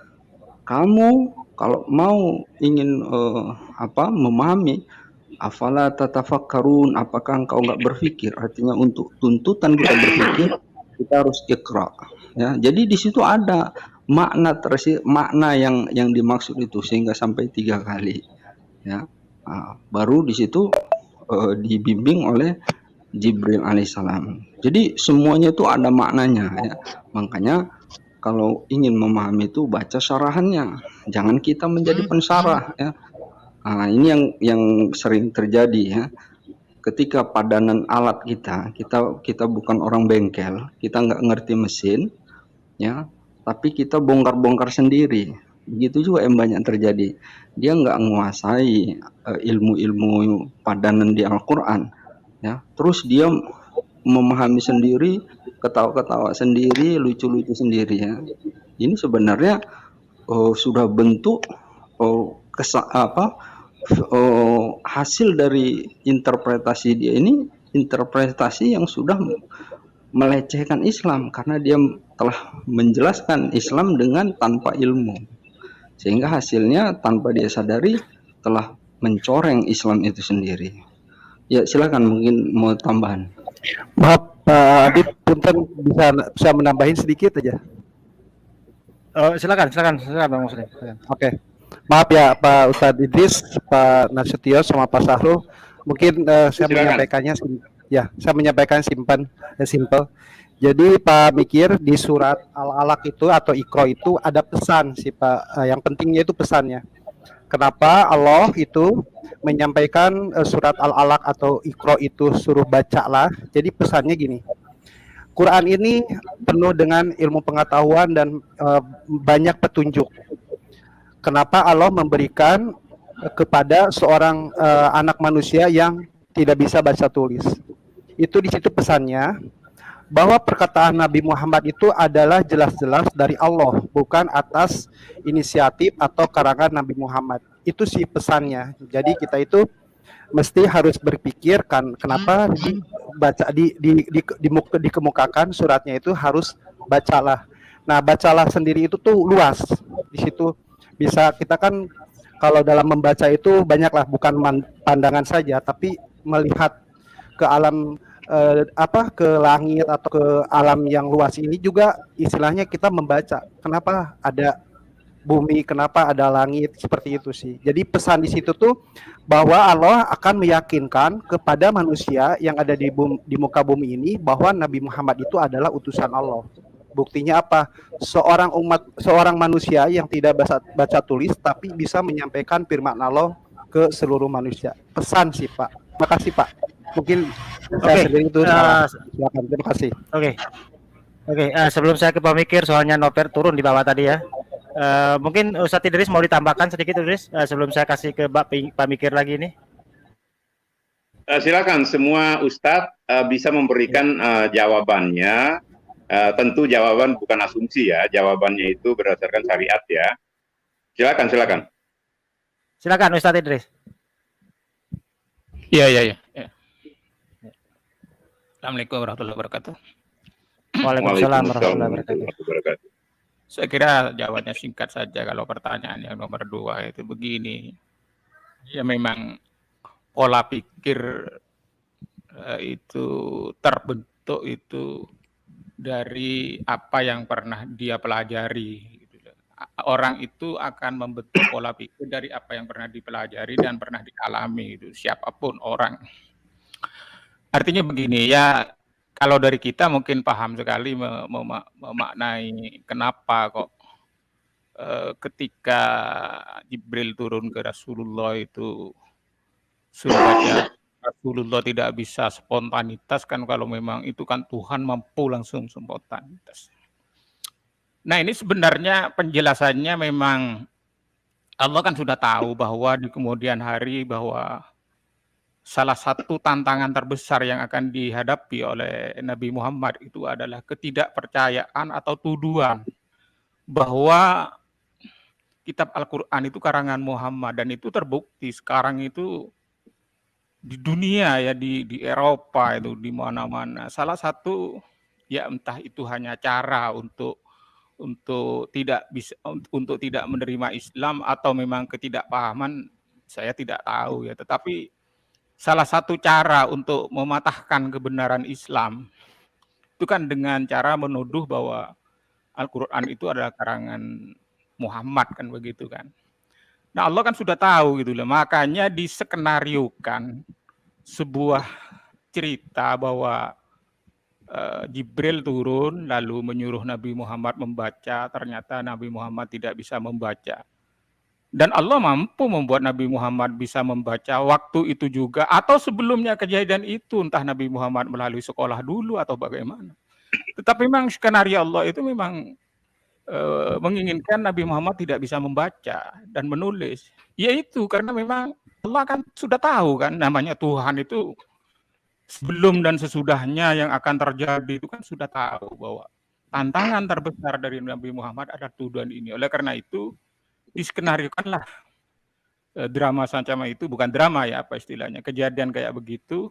kamu kalau mau ingin memahami, afala tatafakkarun, apakah engkau nggak berpikir? Artinya untuk tuntutan kita berpikir, kita harus Iqra. Ya, jadi di situ ada makna yang dimaksud itu sehingga sampai 3 kali. Ya, baru di situ dibimbing oleh Jibril alaihissalam. Jadi semuanya itu ada maknanya. Ya. Makanya kalau ingin memahami itu baca syarahannya, jangan kita menjadi pensarah. Ya. Nah, ini yang sering terjadi ya. Ketika padanan alat kita bukan orang bengkel, kita nggak ngerti mesin, ya, tapi kita bongkar-bongkar sendiri. Begitu juga yang banyak terjadi. Dia nggak menguasai ilmu-ilmu padanan di Al-Quran, ya. Terus dia memahami sendiri, ketawa-ketawa sendiri, lucu-lucu sendiri ya. Ini sebenarnya sudah bentuk hasil dari interpretasi dia ini, interpretasi yang sudah melecehkan Islam karena dia telah menjelaskan Islam dengan tanpa ilmu, sehingga hasilnya tanpa dia sadari telah mencoreng Islam itu sendiri. Ya silakan, mungkin mau tambahan.
Maaf Pak Adit, punten bisa menambahin sedikit aja.
Silakan Bang Muslim.
Oke. Maaf ya Pak Ustadz Idris, Pak Nasution sama Pak Sahrul. Mungkin saya menyampaikan simple. Jadi Pak Mikir di surat Al-Alaq itu atau Iqra itu ada pesan sih Pak. Yang pentingnya itu pesannya. Kenapa Allah itu menyampaikan surat Al-Alaq atau Iqra itu suruh bacalah. Jadi pesannya gini. Quran ini penuh dengan ilmu pengetahuan dan banyak petunjuk. Kenapa Allah memberikan kepada seorang anak manusia yang tidak bisa baca tulis? Itu di situ pesannya bahwa perkataan Nabi Muhammad itu adalah jelas-jelas dari Allah, bukan atas inisiatif atau karangan Nabi Muhammad. Itu sih pesannya. Jadi kita itu mesti harus berpikir kan kenapa dikemukakan suratnya itu harus bacalah. Nah, bacalah sendiri itu tuh luas. Di situ bisa kita kan kalau dalam membaca itu banyaklah, bukan pandangan saja tapi melihat ke alam ke langit atau ke alam yang luas ini juga istilahnya kita membaca. Kenapa ada bumi, kenapa ada langit, seperti itu sih. Jadi pesan di situ tuh bahwa Allah akan meyakinkan kepada manusia yang ada di muka bumi ini bahwa Nabi Muhammad itu adalah utusan Allah. Buktinya apa? Seorang manusia yang tidak baca tulis tapi bisa menyampaikan firman Allah ke seluruh manusia. Pesan sih Pak. Makasih Pak. Mungkin saya sendiri itu silakan. Terima kasih.
Oke, sebelum saya ke Pak Mikir, soalnya Noper turun di bawah tadi ya. Mungkin Ustadz Idris mau ditambahkan sedikit Idris sebelum saya kasih ke Pak Mikir lagi ini.
Silakan semua Ustadz bisa memberikan jawabannya. Tentu jawaban bukan asumsi ya, jawabannya itu berdasarkan syariat ya. Silakan.
Silakan Ustadz Idris.
Iya. Assalamualaikum warahmatullahi wabarakatuh.
Waalaikumsalam warahmatullahi wabarakatuh.
Saya kira jawabannya singkat saja kalau pertanyaan yang nomor 2 itu begini. Ya memang pola pikir itu terbentuk itu dari apa yang pernah dia pelajari. Gitu. Orang itu akan membentuk pola pikir dari apa yang pernah dipelajari dan pernah dialami. Gitu. Siapapun orang. Artinya begini ya, kalau dari kita mungkin paham sekali memaknai kenapa kok ketika Jibril turun ke Rasulullah itu suruh baca Rasulullah tidak bisa spontanitas kan, kalau memang itu kan Tuhan mampu langsung spontanitas. Nah ini sebenarnya penjelasannya memang Allah kan sudah tahu bahwa di kemudian hari bahwa salah satu tantangan terbesar yang akan dihadapi oleh Nabi Muhammad itu adalah ketidakpercayaan atau tuduhan bahwa kitab Al-Quran itu karangan Muhammad, dan itu terbukti sekarang itu di dunia ya, di Eropa itu di mana-mana. Salah satu ya entah itu hanya cara untuk tidak menerima Islam atau memang ketidakpahaman, saya tidak tahu ya, tetapi salah satu cara untuk mematahkan kebenaran Islam itu kan dengan cara menuduh bahwa Al-Quran itu adalah karangan Muhammad kan, begitu kan. Nah Allah kan sudah tahu gitu loh, makanya diskenariokan sebuah cerita bahwa Jibril turun lalu menyuruh Nabi Muhammad membaca, ternyata Nabi Muhammad tidak bisa membaca. Dan Allah mampu membuat Nabi Muhammad bisa membaca waktu itu juga, atau sebelumnya kejadian itu, entah Nabi Muhammad melalui sekolah dulu atau bagaimana. Tetapi memang skenario Allah itu memang menginginkan Nabi Muhammad tidak bisa membaca dan menulis. Yaitu karena memang Allah kan sudah tahu kan, namanya Tuhan itu sebelum dan sesudahnya yang akan terjadi itu kan sudah tahu bahwa tantangan terbesar dari Nabi Muhammad adalah tuduhan ini. Oleh karena itu diskenariokanlah drama semacam itu, bukan drama ya, apa istilahnya, kejadian kayak begitu,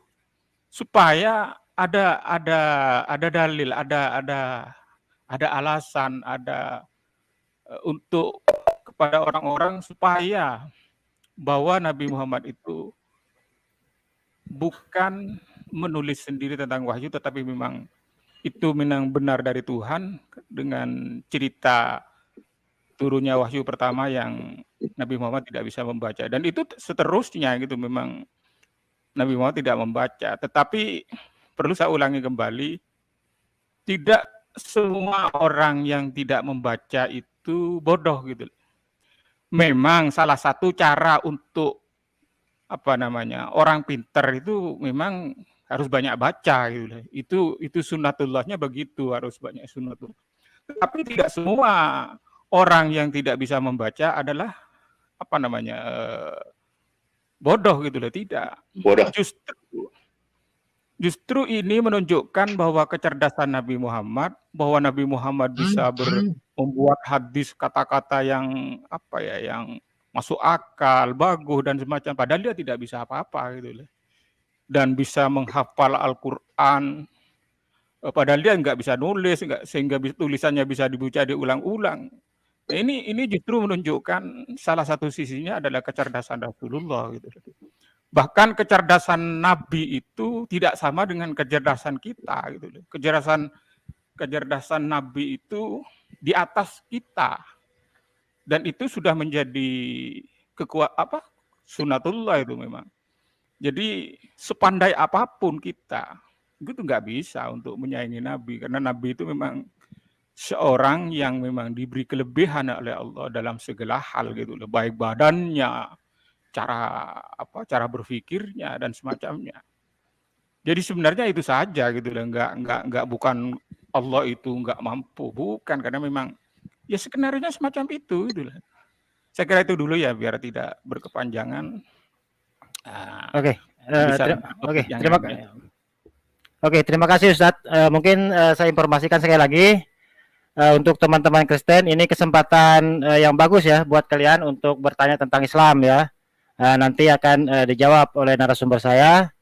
supaya ada dalil, ada alasan, ada untuk kepada orang-orang supaya bahwa Nabi Muhammad itu bukan menulis sendiri tentang wahyu, tetapi memang itu memang benar dari Tuhan dengan cerita turunnya wahyu pertama yang Nabi Muhammad tidak bisa membaca, dan itu seterusnya gitu. Memang Nabi Muhammad tidak membaca, tetapi perlu saya ulangi kembali, tidak semua orang yang tidak membaca itu bodoh gitu. Memang salah satu cara untuk orang pinter itu memang harus banyak baca gitu. Itu sunnatullahnya begitu, harus banyak sunnatullah. Tapi tidak semua orang yang tidak bisa membaca adalah bodoh gitu loh, tidak.
Bodoh.
Justru ini menunjukkan bahwa kecerdasan Nabi Muhammad, bahwa Nabi Muhammad bisa membuat hadis kata-kata yang yang masuk akal, bagus dan semacam, padahal dia tidak bisa apa-apa gitu loh. Dan bisa menghafal Al-Quran, padahal dia nggak bisa nulis, sehingga tulisannya bisa dibaca diulang-ulang. Nah, ini justru menunjukkan salah satu sisinya adalah kecerdasan Rasulullah gitu. Bahkan kecerdasan Nabi itu tidak sama dengan kecerdasan kita gitu. Kecerdasan Nabi itu di atas kita, dan itu sudah menjadi sunnatullah itu memang. Jadi sepandai apapun kita itu nggak bisa untuk menyaingi Nabi, karena Nabi itu memang seorang yang memang diberi kelebihan oleh Allah dalam segala hal gitu loh, baik badannya, cara berpikirnya dan semacamnya. Jadi sebenarnya itu saja gitu loh, enggak bukan Allah itu enggak mampu, bukan, karena memang ya skenario-nya semacam itu gitu loh. Saya kira itu dulu ya biar tidak berkepanjangan.
Terima kasih Ustadz. Mungkin saya informasikan sekali lagi untuk teman-teman Kristen, ini kesempatan yang bagus ya buat kalian untuk bertanya tentang Islam ya. Nanti akan dijawab oleh narasumber saya,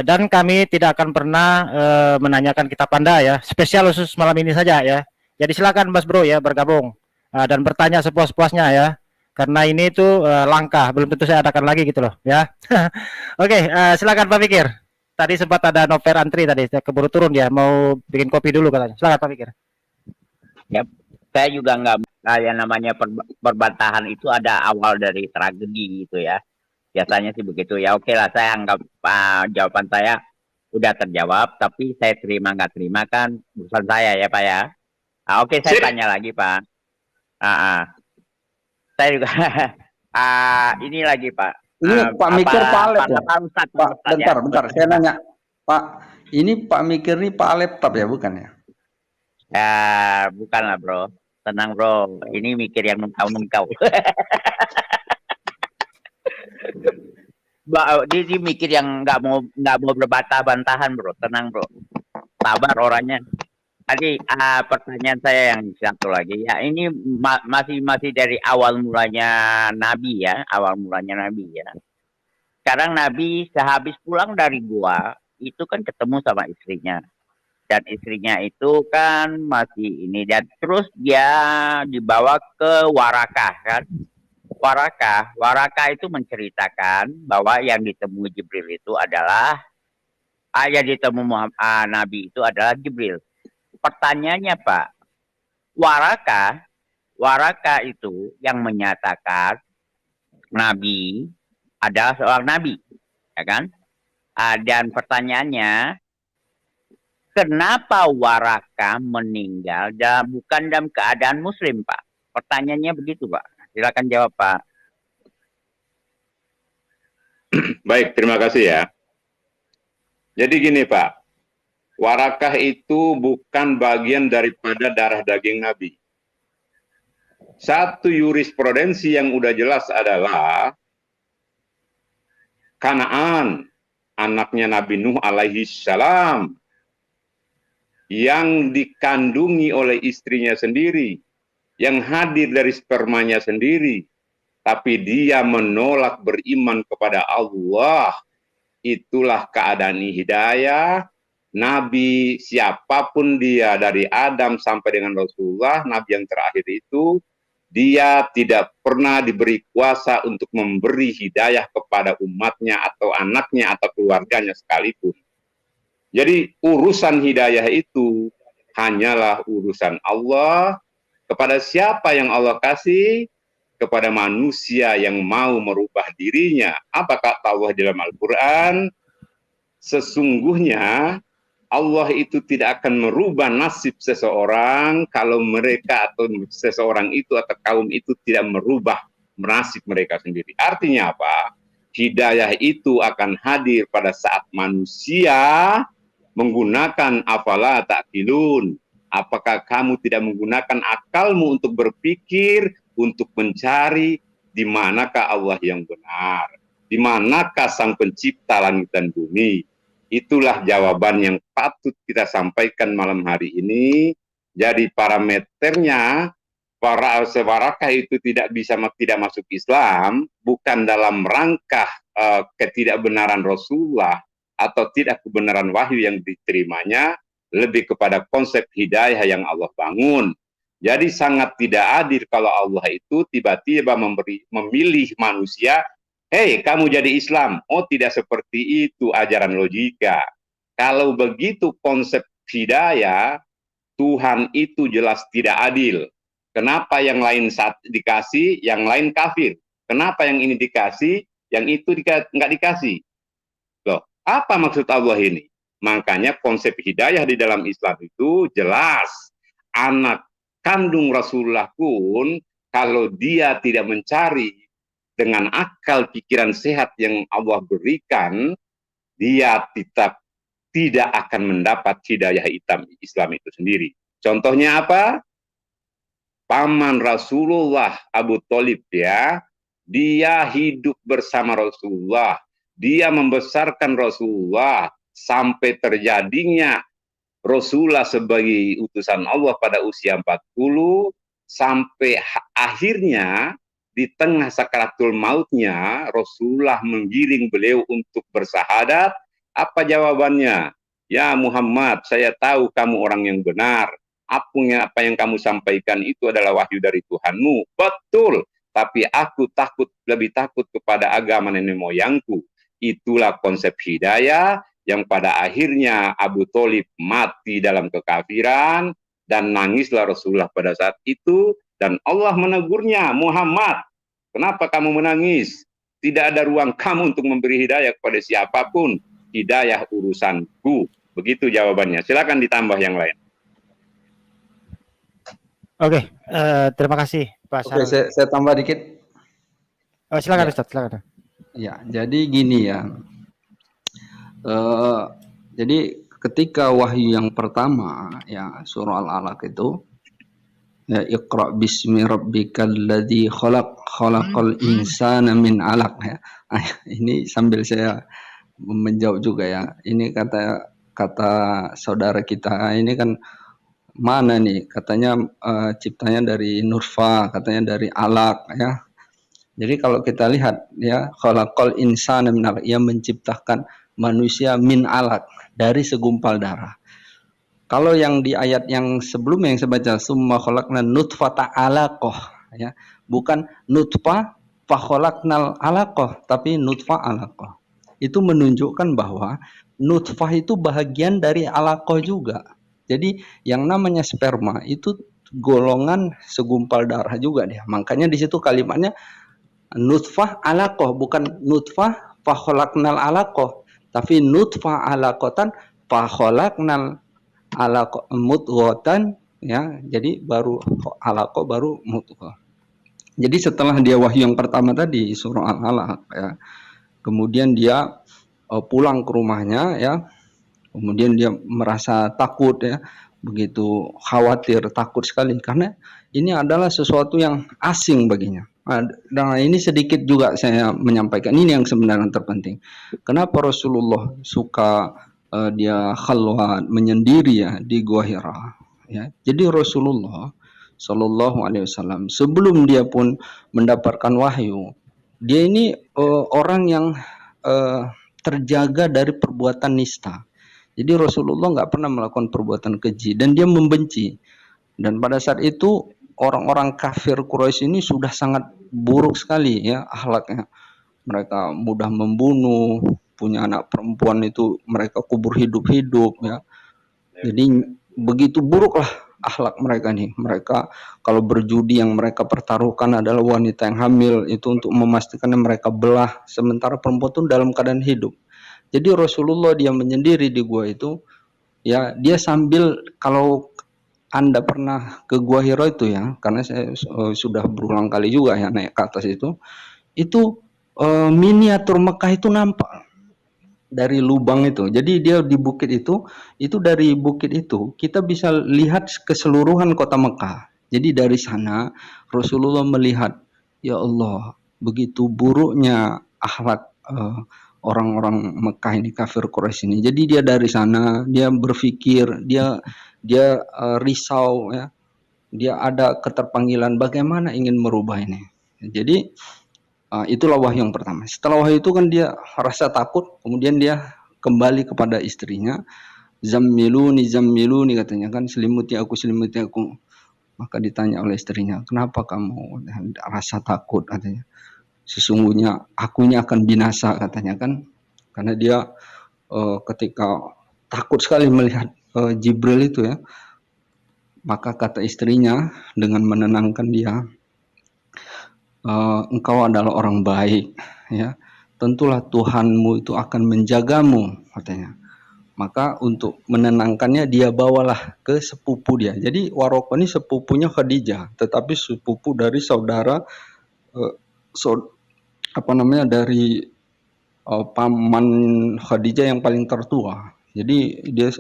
dan kami tidak akan pernah menanyakan kitab Anda ya, spesial khusus malam ini saja ya. Jadi silakan Mas Bro ya bergabung dan bertanya sepuas-puasnya ya, karena ini tuh langkah, belum tentu saya adakan lagi gitu loh ya. Oke, silakan Pak Fikir. tadi sempat ada Nover antri tadi, saya keburu turun dia mau bikin kopi dulu katanya. Silakan Pak Mikir.
Ya, saya juga nggak kayak namanya perbantahan itu ada awal dari tragedi gitu ya. Biasanya sih begitu ya. Oke lah, saya anggap jawaban saya udah terjawab, tapi saya terima nggak terima kan urusan saya ya Pak ya. Oke, saya
Sip.
tanya lagi Pak. Saya juga ini lagi Pak.
Ini Pak Mikir Pak Alep ya?
Pak Ustadz,
Pak,
ya.
bentar, saya nanya. Pak, ini Pak Mikir ini Pak Laptop ya, bukan ya?
Ya, bukan lah bro. Tenang bro, ini mikir yang mengkau-mengkau. Dia mikir yang nggak mau berbantah-bantahan bro. Tenang bro, sabar orangnya. Tadi pertanyaan saya yang satu lagi ya, ini masih dari awal mulanya Nabi ya, Sekarang Nabi sehabis pulang dari gua itu kan ketemu sama istrinya, dan istrinya itu kan masih ini, dan terus dia dibawa ke Warakah kan. Warakah itu menceritakan bahwa yang ditemui Jibril itu adalah Nabi itu adalah Jibril. Pertanyaannya Pak, Warakah itu yang menyatakan Nabi adalah seorang Nabi, ya kan? Dan pertanyaannya, kenapa Warakah meninggal dan bukan dalam keadaan Muslim Pak? Pertanyaannya begitu Pak. Silakan jawab Pak.
Baik, terima kasih ya. Jadi gini Pak, Warakah itu bukan bagian daripada darah daging Nabi. Satu jurisprudensi yang udah jelas adalah Kanaan, anaknya Nabi Nuh alaihi salam, yang dikandungi oleh istrinya sendiri, yang hadir dari spermanya sendiri, tapi dia menolak beriman kepada Allah. Itulah keadaan hidayah. Nabi siapapun dia, dari Adam sampai dengan Rasulullah, Nabi yang terakhir itu, dia tidak pernah diberi kuasa untuk memberi hidayah kepada umatnya atau anaknya atau keluarganya sekalipun. Jadi urusan hidayah itu hanyalah urusan Allah, kepada siapa yang Allah kasih, kepada manusia yang mau merubah dirinya. Apa kata Allah dalam Al-Quran? Sesungguhnya Allah itu tidak akan merubah nasib seseorang kalau mereka atau seseorang itu atau kaum itu tidak merubah nasib mereka sendiri. Artinya apa? Hidayah itu akan hadir pada saat manusia menggunakan afala ta'qilun. Apakah kamu tidak menggunakan akalmu untuk berpikir, untuk mencari di manakah Allah yang benar? Di manakah Sang Pencipta langit dan bumi? Itulah jawaban yang patut kita sampaikan malam hari ini. Jadi parameternya, para Warakah itu tidak masuk Islam, bukan dalam rangka ketidakbenaran Rasulullah atau tidak kebenaran wahyu yang diterimanya, lebih kepada konsep hidayah yang Allah bangun. Jadi sangat tidak adil kalau Allah itu tiba-tiba memilih manusia, hei kamu jadi Islam. Oh tidak seperti itu ajaran logika. Kalau begitu konsep hidayah, Tuhan itu jelas tidak adil. Kenapa yang lain saat dikasih, yang lain kafir? Kenapa yang ini dikasih, yang itu nggak dikasih? Loh, apa maksud Allah ini? Makanya konsep hidayah di dalam Islam itu jelas. Anak kandung Rasulullah pun kalau dia tidak mencari dengan akal pikiran sehat yang Allah berikan, dia tetap tidak akan mendapat hidayah Islam itu sendiri. Contohnya apa? Paman Rasulullah Abu Thalib ya, dia hidup bersama Rasulullah, dia membesarkan Rasulullah sampai terjadinya Rasulullah sebagai utusan Allah pada usia 40, sampai akhirnya di tengah sakaratul mautnya Rasulullah menggiring beliau untuk bersahadat. Apa jawabannya? Ya Muhammad, saya tahu kamu orang yang benar. Apa yang kamu sampaikan itu adalah wahyu dari Tuhanmu. Betul, tapi aku lebih takut kepada agama nenek moyangku. Itulah konsep hidayah yang pada akhirnya Abu Thalib mati dalam kekafiran, dan nangislah Rasulullah pada saat itu, dan Allah menegurnya, Muhammad, kenapa kamu menangis? Tidak ada ruang kamu untuk memberi hidayah kepada siapapun, hidayah urusanku. Begitu jawabannya. Silakan ditambah yang lain.
Oke, terima kasih Pak
Oke,
Sarul.
saya tambah dikit.
Oh, silakan
Ya.
Ustaz, silakan.
Ya, jadi gini ya. Jadi ketika wahyu yang pertama ya surah Al-Alaq itu ya Iqra bismi rabbikal ladzi khalaqal insana min 'alaq ya. Ini sambil saya menjawab juga ya. Ini kata saudara kita ini kan mana nih katanya ciptanya dari nurfa, katanya dari alaq ya. Jadi kalau kita lihat ya khalaqal insana min 'alaq, ia menciptakan manusia min alaq, dari segumpal darah. Kalau yang di ayat yang sebelumnya yang saya baca summa khalaqna nutfata 'alaqah ya, bukan nutfah fa khalaqnal 'alaqah, tapi nutfah 'alaqah. Itu menunjukkan bahwa nutfah itu bagian dari 'alaqah juga. Jadi yang namanya sperma itu golongan segumpal darah juga dia. Makanya di situ kalimatnya nutfah 'alaqah, bukan nutfah fa khalaqnal 'alaqah. Tapi nutfah alaqatan fa khalaqnal alaqah mudghatan ya. Jadi baru alaqah baru mudghah. Jadi setelah dia wahyu yang pertama tadi surah Al-Alaq ya. Kemudian dia pulang ke rumahnya ya. Kemudian dia merasa takut ya. Begitu khawatir, takut sekali karena ini adalah sesuatu yang asing baginya. Nah, ini sedikit juga saya menyampaikan. Ini yang sebenarnya terpenting. Kenapa Rasulullah suka dia khalwat, menyendiri ya di Gua Hira? Ya, jadi Rasulullah Shallallahu Alaihi Wasallam sebelum dia pun mendapatkan wahyu, dia ini orang yang terjaga dari perbuatan nista. Jadi Rasulullah nggak pernah melakukan perbuatan keji dan dia membenci. Dan pada saat itu orang-orang kafir Quraisy ini sudah sangat buruk sekali ya akhlaknya. Mereka mudah membunuh, punya anak perempuan itu mereka kubur hidup-hidup ya. Jadi begitu buruklah akhlak mereka nih. Mereka kalau berjudi yang mereka pertaruhkan adalah wanita yang hamil, itu untuk memastikan mereka belah, sementara perempuan itu dalam keadaan hidup. Jadi Rasulullah dia menyendiri di gua itu ya, dia sambil, kalau Anda pernah ke Gua Hira itu ya, karena saya sudah berulang kali juga ya naik ke atas itu miniatur Mekah itu nampak dari lubang itu. Jadi dia di bukit itu dari bukit itu kita bisa lihat keseluruhan kota Mekah. Jadi dari sana Rasulullah melihat, ya Allah, begitu buruknya akhlak orang-orang Mekah ini, kafir Quraisy ini. Jadi dia dari sana dia berpikir, dia risau ya, dia ada keterpanggilan bagaimana ingin merubah ini. Jadi itulah wahyu yang pertama. Setelah wahyu itu kan dia rasa takut, kemudian dia kembali kepada istrinya, zammiluni katanya kan, selimuti aku. Maka ditanya oleh istrinya, kenapa kamu rasa takut katanya. Sesungguhnya akunya akan binasa katanya kan, karena dia ketika takut sekali melihat Jibril itu ya. Maka kata istrinya dengan menenangkan dia, engkau adalah orang baik ya, tentulah Tuhanmu itu akan menjagamu katanya. Maka untuk menenangkannya dia bawalah ke sepupu dia. Jadi Waraqah ini sepupunya Khadijah, tetapi sepupu dari saudara dari paman Khadijah yang paling tertua. Jadi dia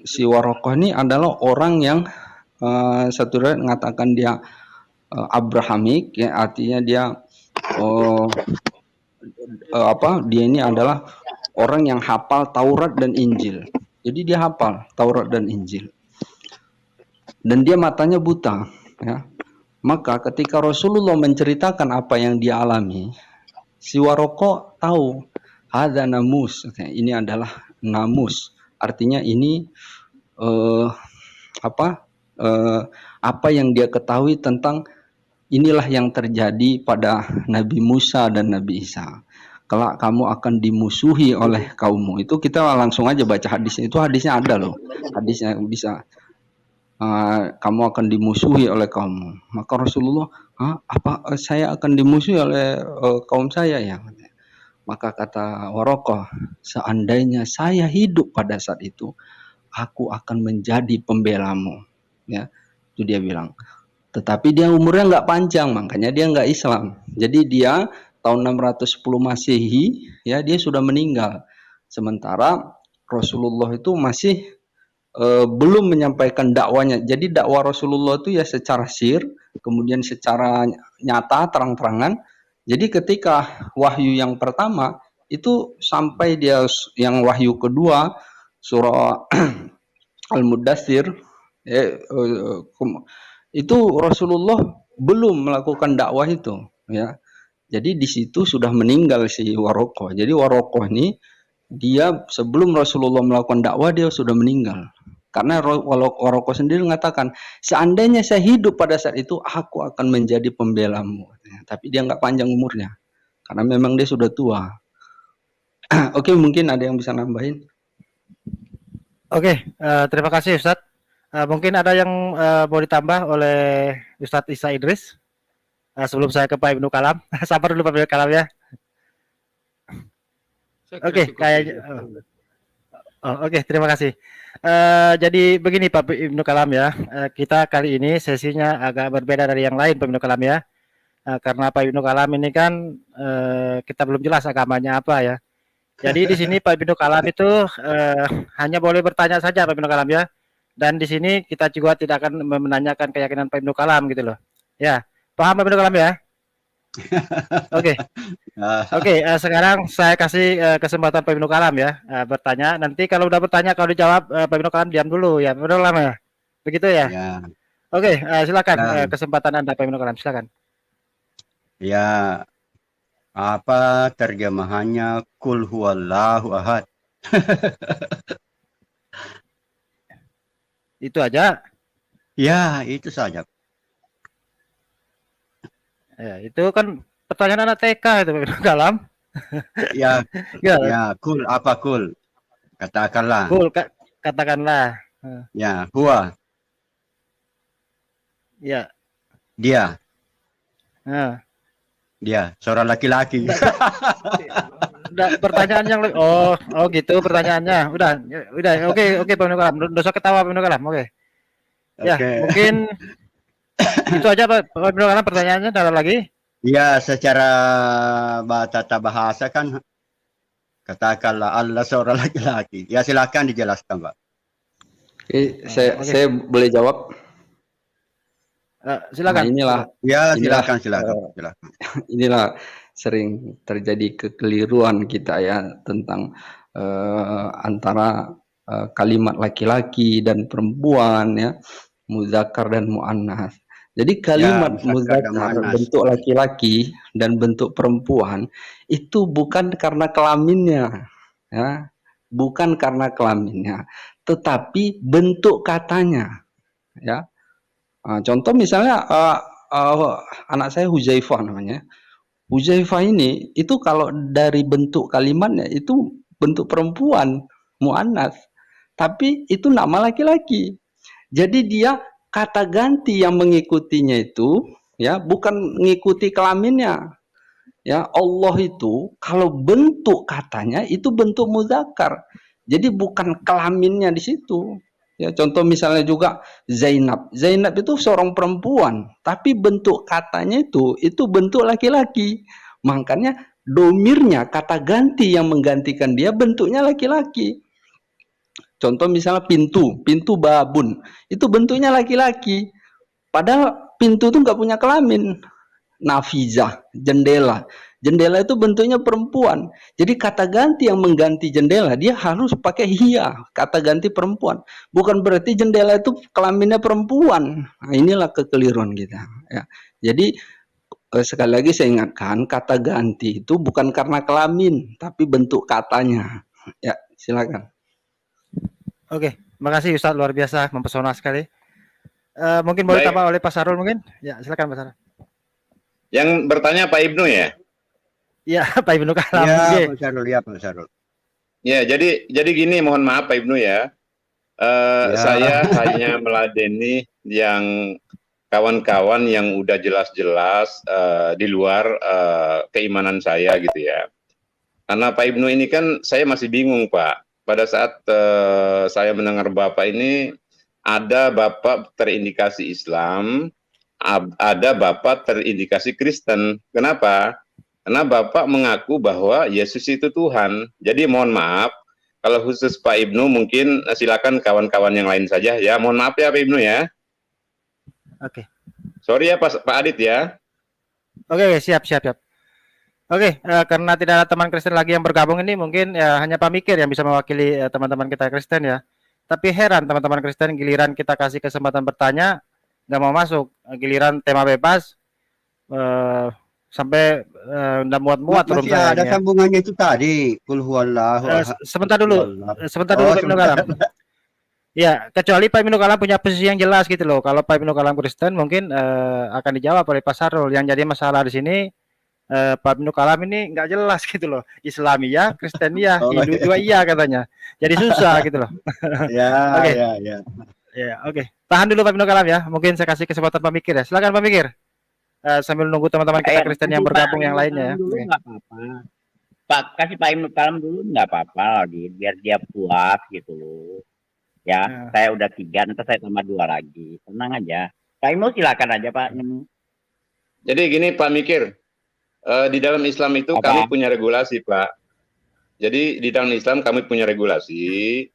si Waraqah ini adalah orang yang satu riwayat mengatakan dia Abrahamik ya, artinya dia dia ini adalah orang yang hafal Taurat dan Injil. Jadi dia hafal Taurat dan Injil. Dan dia matanya buta ya. Maka ketika Rasulullah menceritakan apa yang dia alami, si Waraqah tahu hadza namus, ini adalah namus. Artinya ini apa yang dia ketahui tentang inilah yang terjadi pada Nabi Musa dan Nabi Isa. kelak kamu akan dimusuhi oleh kaummu. Itu kita langsung aja baca hadisnya. Itu hadisnya ada loh. Hadisnya bisa kamu akan dimusuhi oleh kaummu. Maka Rasulullah, saya akan dimusuhi oleh kaum saya ya? Maka kata Warokoh, seandainya saya hidup pada saat itu, aku akan menjadi pembelamu. Ya, itu dia bilang. Tetapi dia umurnya nggak panjang, makanya dia nggak Islam. Jadi dia tahun 610 Masehi, ya dia sudah meninggal. Sementara Rasulullah itu masih belum menyampaikan dakwanya. Jadi dakwah Rasulullah itu ya secara sir, kemudian secara nyata, terang-terangan. Jadi ketika wahyu yang pertama itu sampai dia yang wahyu kedua surah Al-Mudaththir itu Rasulullah belum melakukan dakwah itu ya. Jadi di situ sudah meninggal si Warokoh. Jadi Warokoh ini dia sebelum Rasulullah melakukan dakwah dia sudah meninggal. Karena Warokoh sendiri mengatakan, seandainya saya hidup pada saat itu, aku akan menjadi pembelamu. Tapi dia nggak panjang umurnya, karena memang dia sudah tua. Oke, mungkin ada yang bisa nambahin.
Oke, terima kasih Ustadz. Mungkin ada yang mau ditambah oleh Ustadz Isa Idris sebelum saya ke Pak Ibnu Kalam. Sabar dulu Pak Ibnu Kalam ya. Oke, kayaknya. Oke, terima kasih. Jadi begini Pak Ibnu Kalam ya, kita kali ini sesinya agak berbeda dari yang lain Pak Ibnu Kalam ya, karena Pak Ibnu Kalam ini kan kita belum jelas agamanya apa ya. Jadi di sini Pak Ibnu Kalam itu hanya boleh bertanya saja Pak Ibnu Kalam ya, dan di sini kita juga tidak akan menanyakan keyakinan Pak Ibnu Kalam gitu loh. Ya, paham Pak Ibnu Kalam ya? Oke. Oke, sekarang saya kasih kesempatan Pak Ibnu Kalam ya bertanya. Nanti kalau udah bertanya, kalau dijawab Pak Ibnu Kalam diam dulu ya, Pak Ibnu Kalam ya. Begitu ya?
Ya.
Oke, silakan kesempatan Anda Pak Ibnu Kalam, silakan.
Ya, apa terjemahannya Qul huwallahu ahad?
Itu aja.
Ya, itu saja.
Ya, itu kan pertanyaan anak TK itu Pak Ibnu Kalam.
Ya,
Ya,
ya, Qul apa Qul? Katakanlah.
Qul, katakanlah.
Ya, huwa,
Ya.
dia,
Dia,
seorang laki-laki.
pertanyaan yang oh gitu pertanyaannya. Udah, oke Pak Ibnu Kalam. Nggak usah ketawa Pak Ibnu Kalam. Oke. Ya,
Oke.
mungkin itu aja Pak Ibnu Kalam pertanyaannya, ada lagi?
Ya, secara tata bahasa kan katakanlah Allah seorang laki-laki. Ya, silakan dijelaskan, Pak.
Oke, saya boleh jawab.
Silakan.
Nah, inilah
Silakan.
inilah sering terjadi kekeliruan kita ya tentang antara kalimat laki-laki dan perempuan ya, muzakkar dan muannas. Jadi kalimat muzakkar bentuk laki-laki dan bentuk perempuan itu bukan karena kelaminnya ya, bukan karena kelaminnya, tetapi bentuk katanya ya. Contoh misalnya anak saya Huzaifah namanya. Huzaifah ini itu kalau dari bentuk kalimatnya itu bentuk perempuan, muannas. Tapi itu nama laki-laki. Jadi dia kata ganti yang mengikutinya itu ya bukan mengikuti kelaminnya. Ya, Allah itu kalau bentuk katanya itu bentuk muzakkar. Jadi bukan kelaminnya di situ. Ya, contoh misalnya juga Zainab. Zainab itu seorang perempuan, tapi bentuk katanya itu bentuk laki-laki. Makanya domirnya, kata ganti yang menggantikan dia bentuknya laki-laki. Contoh misalnya pintu babun, itu bentuknya laki-laki. Padahal pintu itu nggak punya kelamin. Nafizah, jendela. Jendela itu bentuknya perempuan. Jadi kata ganti yang mengganti jendela, dia harus pakai hiya, kata ganti perempuan. Bukan berarti jendela itu kelaminnya perempuan. Nah, inilah kekeliruan kita. Ya. Jadi sekali lagi saya ingatkan, kata ganti itu bukan karena kelamin, tapi bentuk katanya. Ya, silakan.
Oke, makasih Ustadz, luar biasa, mempesona sekali. Mungkin boleh tambah oleh Pak Sarul mungkin? Ya, silakan Pak Sarul.
Yang bertanya Pak Ibnu ya?
Ya, Pak Ibnu Kalam.
Ya,
Oke.
Pak Sarul, ya Pak Sarul.
Ya, jadi gini, mohon maaf Pak Ibnu ya.
Ya.
Saya hanya meladeni yang kawan-kawan yang udah jelas-jelas di luar keimanan saya gitu ya. Karena Pak Ibnu ini kan saya masih bingung Pak. Pada saat saya mendengar Bapak ini, ada Bapak terindikasi Islam, ada Bapak terindikasi Kristen. Kenapa? Karena Bapak mengaku bahwa Yesus itu Tuhan. Jadi mohon maaf, kalau khusus Pak Ibnu mungkin silakan kawan-kawan yang lain saja. Ya mohon maaf ya Pak Ibnu ya.
Oke.
Sorry ya Pak Adit ya.
Oke, siap. Oke, karena tidak ada teman Kristen lagi yang bergabung ini, mungkin ya hanya Pak Mikir yang bisa mewakili teman-teman kita Kristen ya. Tapi heran teman-teman Kristen, giliran kita kasih kesempatan bertanya, nggak mau masuk. Giliran tema bebas, sampai nggak muat-muat turun
Masih ada
saya.
sambungannya itu tadi. Kul huwallahu ahad.
Sebentar dulu, Pak Ibnu Kalam. Ya, kecuali Pak Ibnu Kalam punya posisi yang jelas gitu loh. Kalau Pak Ibnu Kalam Kristen mungkin akan dijawab oleh Pak Sarul. Yang jadi masalah di sini Pak Ibnu Kalam ini nggak jelas gitu loh. Islami ya, Kristen ya, Hindu juga iya katanya. Jadi susah gitu loh.
Ya,
Oke.
ya.
Oke. Tahan dulu Pak Ibnu Kalam ya. Mungkin saya kasih kesempatan Pak Mikir ya. Silakan Pak Mikir. Sambil nunggu teman-teman kita Kristen yang bergabung yang lainnya ya.
Dulu nggak apa-apa. Pak, kasih Pak Ibnu Kalam dulu nggak apa-apa lagi, biar dia puas gitu loh. Ya, saya udah 3, nanti saya tambah 2 lagi. Tenang aja. Pak Ibnu silakan aja Pak.
Jadi gini Pak Mikir, di dalam Islam itu kami punya regulasi Pak. Jadi di dalam Islam kami punya regulasi.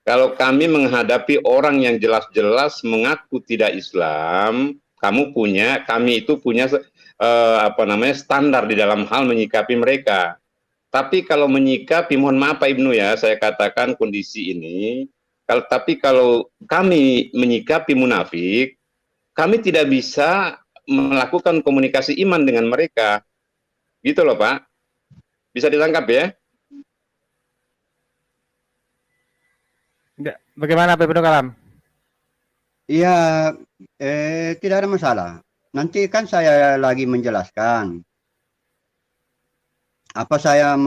Kalau kami menghadapi orang yang jelas-jelas mengaku tidak Islam, kami itu punya standar di dalam hal menyikapi mereka. Tapi kalau menyikapi, mohon maaf Pak Ibnu ya, saya katakan kondisi ini. Tapi kalau kami menyikapi munafik, kami tidak bisa melakukan komunikasi iman dengan mereka. Gitu loh Pak. Bisa ditangkap ya?
Bagaimana Pak Ibnu Kalam?
Iya, tidak ada masalah. Nanti kan saya lagi menjelaskan. Apa saya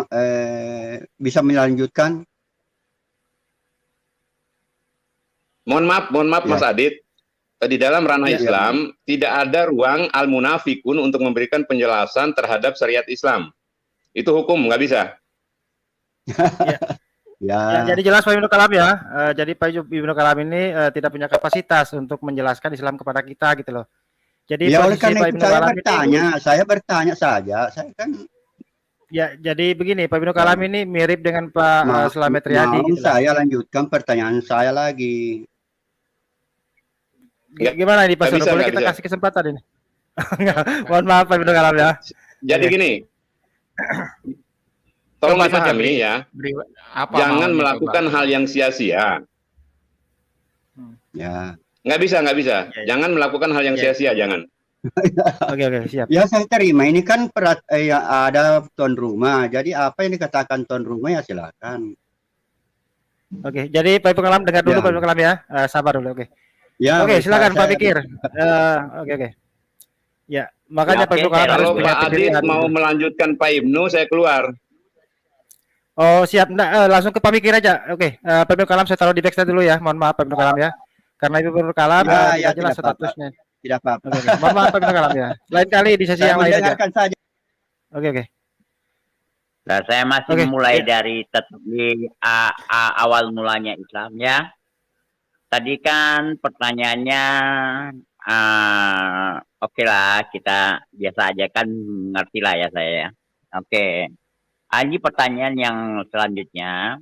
bisa melanjutkan?
Mohon maaf Mas Adit. Di dalam ranah Islam tidak ada ruang al-munafikun untuk memberikan penjelasan terhadap syariat Islam. Itu hukum, nggak bisa.
Ya.
Jadi jelas Pak Ibnu Kalam ya. Jadi Pak Ibnu Kalam ini tidak punya kapasitas untuk menjelaskan Islam kepada kita gitu loh. Jadi
ya oleh
posisi
karena
Pak
itu
Ibnu Kalam
saya bertanya saja. Saya kan
ya, jadi begini Pak Ibnu Kalam ini mirip dengan Pak Slamet Riyadi.
Mau gitu saya lanjutkan pertanyaan saya lagi.
Gimana ini Pak Sarul? Boleh kita kasih kesempatan ini? Mohon maaf Pak Ibnu Kalam ya.
Jadi gini, tolong dipahami ya, jangan melakukan hal yang sia-sia.
Ya.
Nggak bisa. Jangan melakukan hal yang sia-sia, jangan.
Oke, siap.
Ya saya terima. Ini kan ada tuan rumah. Jadi apa yang dikatakan tuan rumah ya silakan.
Oke, jadi Pak Ibnu Kalam dengar dulu Pak Ibnu Kalam ya. Sabar dulu, oke.
Ya,
oke, silakan Pak Pikir. Oke. Ya, makanya Pak Ibnu Kalam harus
kalau Pak Adit mau melanjutkan Pak Ibnu, saya keluar.
Oh, siap. Langsung ke Pak Pikir aja. Oke, Pak Ibnu Kalam saya taruh di backstage dulu ya. Mohon maaf Pak Ibnu Kalam ya. Karena Ibu Ibnu Kalam tidak jelas statusnya.
Tidak apa-apa.
Oke. Mohon maaf Pak Ibnu Kalam ya. Lain kali di sesi yang lain aja.
Saja.
Oke.
Nah, saya masih mulai dari awal mulanya Islam ya. Tadi kan pertanyaannya oke lah, kita biasa aja kan ngerti lah ya saya ya. Oke. Ini pertanyaan yang selanjutnya.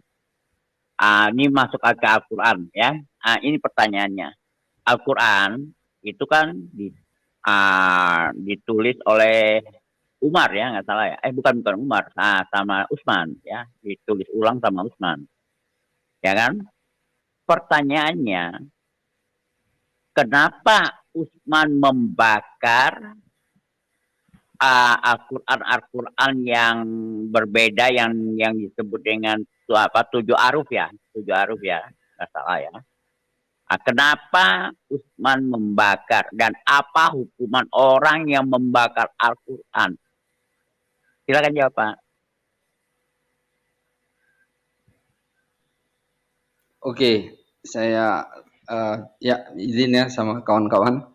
Ini masuk ke Al-Quran ya. Ini pertanyaannya. Al-Quran itu kan ditulis oleh Umar ya, nggak salah ya. Bukan Umar, sama Utsman ya. Ditulis ulang sama Utsman. Ya kan? Pertanyaannya, kenapa Utsman membakar Al-Quran yang berbeda yang disebut dengan 7 aruf ya, nggak salah ya. Kenapa Utsman membakar dan apa hukuman orang yang membakar Al-Quran? Silakan jawab, Pak.
Oke, saya ya izin ya sama kawan-kawan.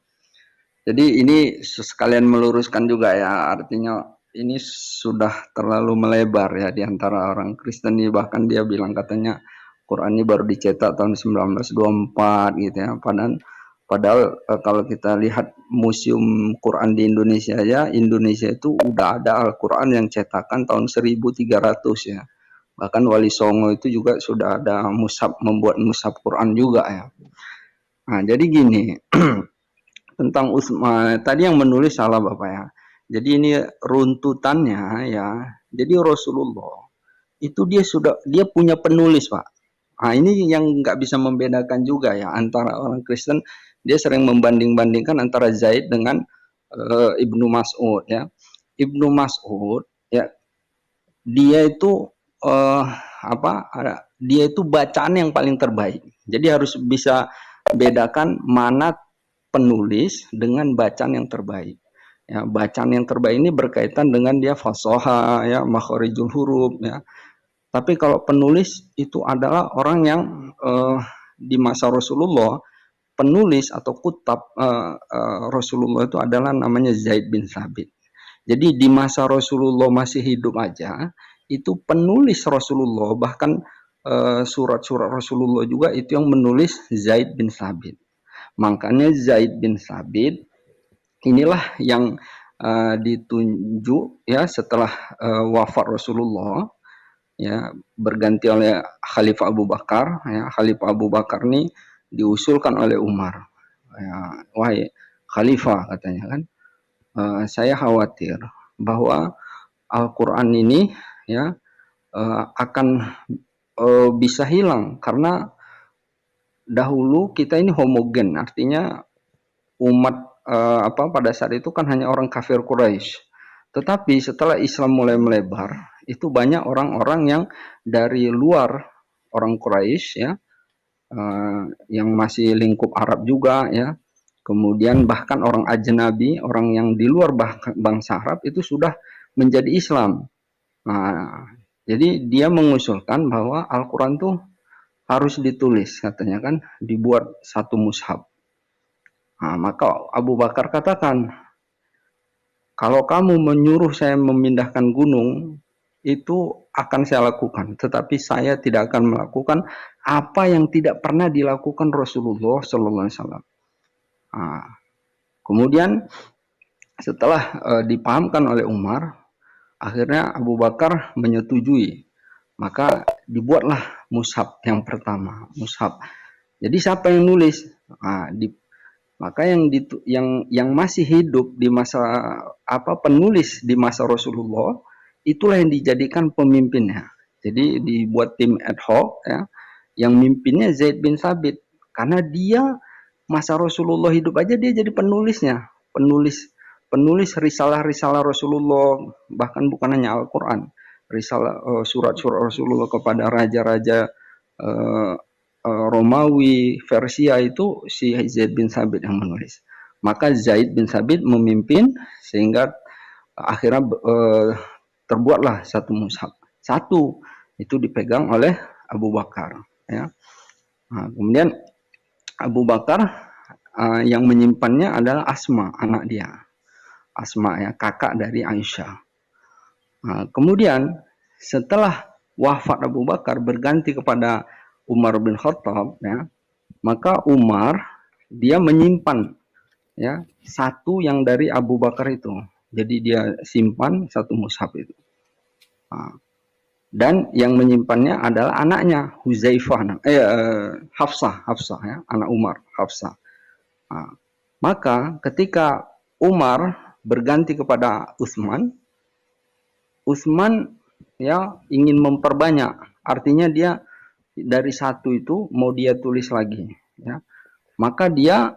Jadi ini sekalian meluruskan juga ya, artinya ini sudah terlalu melebar ya di antara orang Kristen ini, bahkan dia bilang katanya Quran ini baru dicetak tahun 1924 gitu ya. Padahal kalau kita lihat museum Quran di Indonesia ya, Indonesia itu udah ada Al-Quran yang cetakan tahun 1300 ya. Bahkan Wali Songo itu juga sudah ada membuat mushaf Quran juga ya. Nah, jadi gini, tentang Utsman tadi yang menulis salah Bapak ya. Jadi ini runtutannya ya. Jadi Rasulullah itu dia punya penulis Pak. Nah, ini yang nggak bisa membedakan juga ya antara orang Kristen. Dia sering membanding-bandingkan antara Zaid dengan Ibnu Mas'ud ya. Ibnu Mas'ud ya, dia itu dia itu bacaan yang paling terbaik. Jadi harus bisa bedakan mana penulis dengan bacaan yang terbaik. Ya, bacaan yang terbaik ini berkaitan dengan dia fasoha ya, makharijul huruf ya. Tapi kalau penulis itu adalah orang yang di masa Rasulullah, penulis atau kutab Rasulullah itu adalah namanya Zaid bin Thabit. Jadi di masa Rasulullah masih hidup aja, itu penulis Rasulullah, bahkan surat-surat Rasulullah juga itu yang menulis Zaid bin Thabit. Makanya Zaid bin Thabit inilah yang ditunjuk ya setelah wafat Rasulullah ya, berganti oleh Khalifah Abu Bakar ya. Khalifah Abu Bakar ini diusulkan oleh Umar ya, wahai Khalifah katanya kan, saya khawatir bahwa Al-Quran ini ya akan bisa hilang karena dahulu kita ini homogen, artinya umat pada saat itu kan hanya orang kafir Quraisy. Tetapi setelah Islam mulai melebar, itu banyak orang-orang yang dari luar orang Quraisy ya, yang masih lingkup Arab juga ya. Kemudian bahkan orang ajnabi, orang yang di luar bangsa Arab itu sudah menjadi Islam. Nah, jadi dia mengusulkan bahwa Al-Quran tuh harus ditulis, katanya kan, dibuat satu mushaf. Nah, maka Abu Bakar katakan, kalau kamu menyuruh saya memindahkan gunung, itu akan saya lakukan. Tetapi saya tidak akan melakukan apa yang tidak pernah dilakukan Rasulullah Sallallahu Alaihi Wasallam. Nah, kemudian setelah dipahamkan oleh Umar, akhirnya Abu Bakar menyetujui. Maka dibuatlah mushaf yang pertama, mushaf. Jadi siapa yang nulis? Nah, maka yang masih hidup di masa penulis di masa Rasulullah, itulah yang dijadikan pemimpinnya. Jadi dibuat tim ad hoc ya, yang mimpinnya Zaid bin Thabit, karena dia masa Rasulullah hidup aja dia jadi penulisnya, penulis risalah-risalah Rasulullah, bahkan bukan hanya Al-Quran, risalah surat-surat Rasulullah kepada raja-raja Romawi, Persia, itu si Zaid bin Thabit yang menulis. Maka Zaid bin Thabit memimpin sehingga akhirnya terbuatlah satu mushaf. Satu itu dipegang oleh Abu Bakar ya. Nah, kemudian Abu Bakar yang menyimpannya adalah Asma, anak dia. Asma ya, kakak dari Aisyah. Nah, kemudian setelah wafat Abu Bakar berganti kepada Umar bin Khattab ya, maka Umar dia menyimpan ya satu yang dari Abu Bakar itu. Jadi dia simpan satu mushaf itu. Nah, dan yang menyimpannya adalah anaknya Huzaifah, Hafsah ya, anak Umar, Hafsah. Nah, maka ketika Umar berganti kepada Utsman ya ingin memperbanyak, artinya dia dari satu itu mau dia tulis lagi ya, maka dia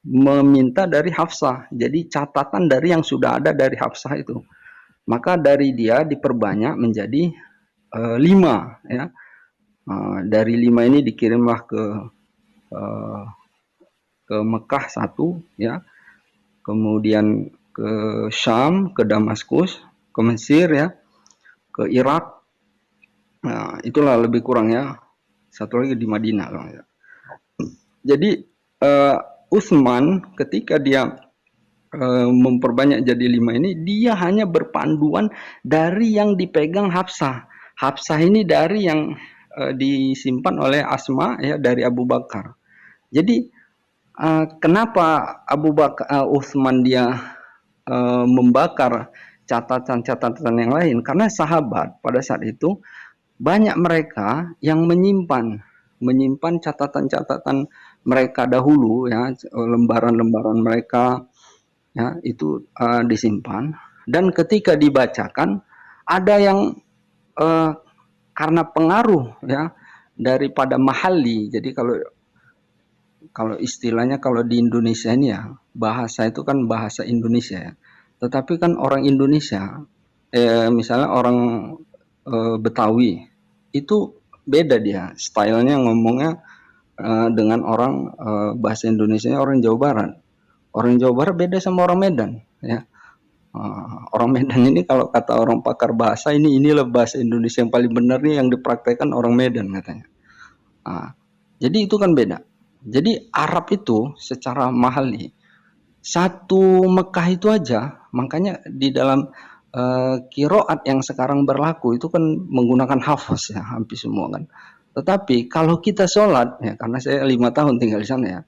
meminta dari Hafsah, jadi catatan dari yang sudah ada dari Hafsah itu, maka dari dia diperbanyak menjadi 5 ya. Dari 5 ini dikirimlah ke Mekah 1 ya, kemudian ke Syam, ke Damaskus, ke Mesir ya, ke Irak. Nah, itulah lebih kurang ya. Satu lagi di Madinah kalau ya. Jadi Utsman ketika dia memperbanyak jadi 5 ini, dia hanya berpanduan dari yang dipegang Hafsah. Hafsah ini dari yang disimpan oleh Asma ya, dari Abu Bakar. Jadi kenapa Abu Bakar Utsman dia membakar catatan-catatan yang lain? Karena sahabat pada saat itu banyak mereka yang menyimpan catatan-catatan mereka dahulu ya, lembaran-lembaran mereka ya, itu disimpan, dan ketika dibacakan ada yang karena pengaruh ya daripada mahali. Jadi kalau istilahnya kalau di Indonesia ini ya, bahasa itu kan bahasa Indonesia ya. Tetapi kan orang Indonesia misalnya orang Betawi itu beda dia stylenya ngomongnya dengan orang bahasa Indonesianya orang Jawa Barat. Orang Jawa Barat beda sama orang Medan ya. Orang Medan ini kalau kata orang pakar bahasa inilah bahasa Indonesia yang paling benar nih yang dipraktekkan orang Medan katanya. Jadi itu kan beda. Jadi Arab itu secara mahali satu Mekah itu aja, makanya di dalam qiraat yang sekarang berlaku itu kan menggunakan hafaz ya, hampir semua kan. Tetapi kalau kita sholat ya, karena saya 5 tahun tinggal di sana ya,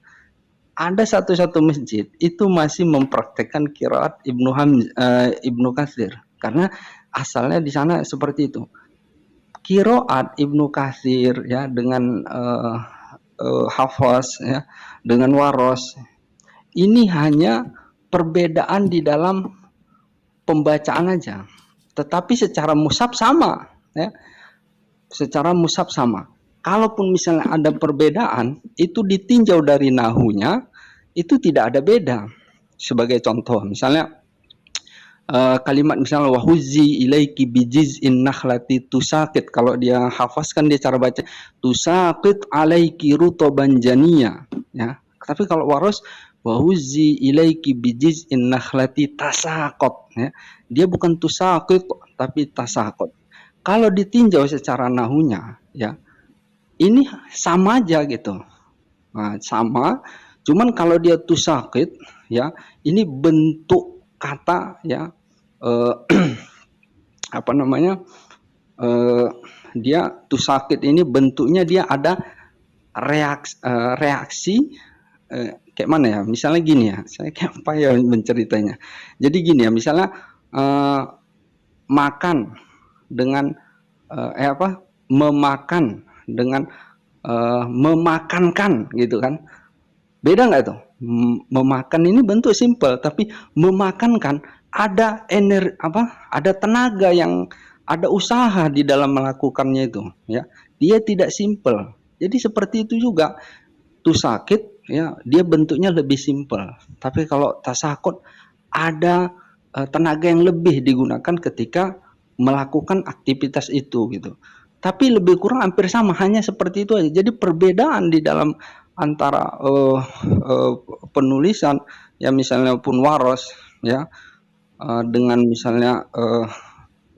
ada satu masjid itu masih mempraktekkan qiraat Ibnu Katsir, karena asalnya di sana seperti itu. Qiraat Ibnu Katsir ya dengan hafaz ya, dengan waros, ini hanya perbedaan di dalam pembacaan aja, tetapi secara mushaf sama ya, secara mushaf sama. Kalaupun misalnya ada perbedaan, itu ditinjau dari nahunya, itu tidak ada beda. Sebagai contoh, misalnya kalimat misalnya wahuzi ilaiki bijiz'in nakhlati tusaqit, kalau dia hafazkan dia cara baca tusaqit alaiki rutoban janiyah ya. Tapi kalau waros wahuzi ilaiki bijiz'in nakhlati tasaqot ya. Dia bukan tusaqit tapi tasaqot. Kalau ditinjau secara nahunya ya, ini sama aja gitu. Nah, sama, cuman kalau dia tusaqit ya, ini bentuk kata ya, apa namanya, dia tusaqit ini bentuknya dia ada reaksi kayak mana ya, misalnya gini ya, saya kayak apa ya menceritanya. Jadi gini ya, misalnya makan dengan memakan dengan memakankan gitu kan, beda nggak tuh? Memakan ini bentuk simpel, tapi memakankan ada ada tenaga yang ada usaha di dalam melakukannya itu ya, dia tidak simpel. Jadi seperti itu juga tusakit ya, dia bentuknya lebih simpel, tapi kalau tasakut ada tenaga yang lebih digunakan ketika melakukan aktivitas itu gitu. Tapi lebih kurang hampir sama, hanya seperti itu aja. Jadi perbedaan di dalam antara penulisan ya, misalnya pun waros ya dengan misalnya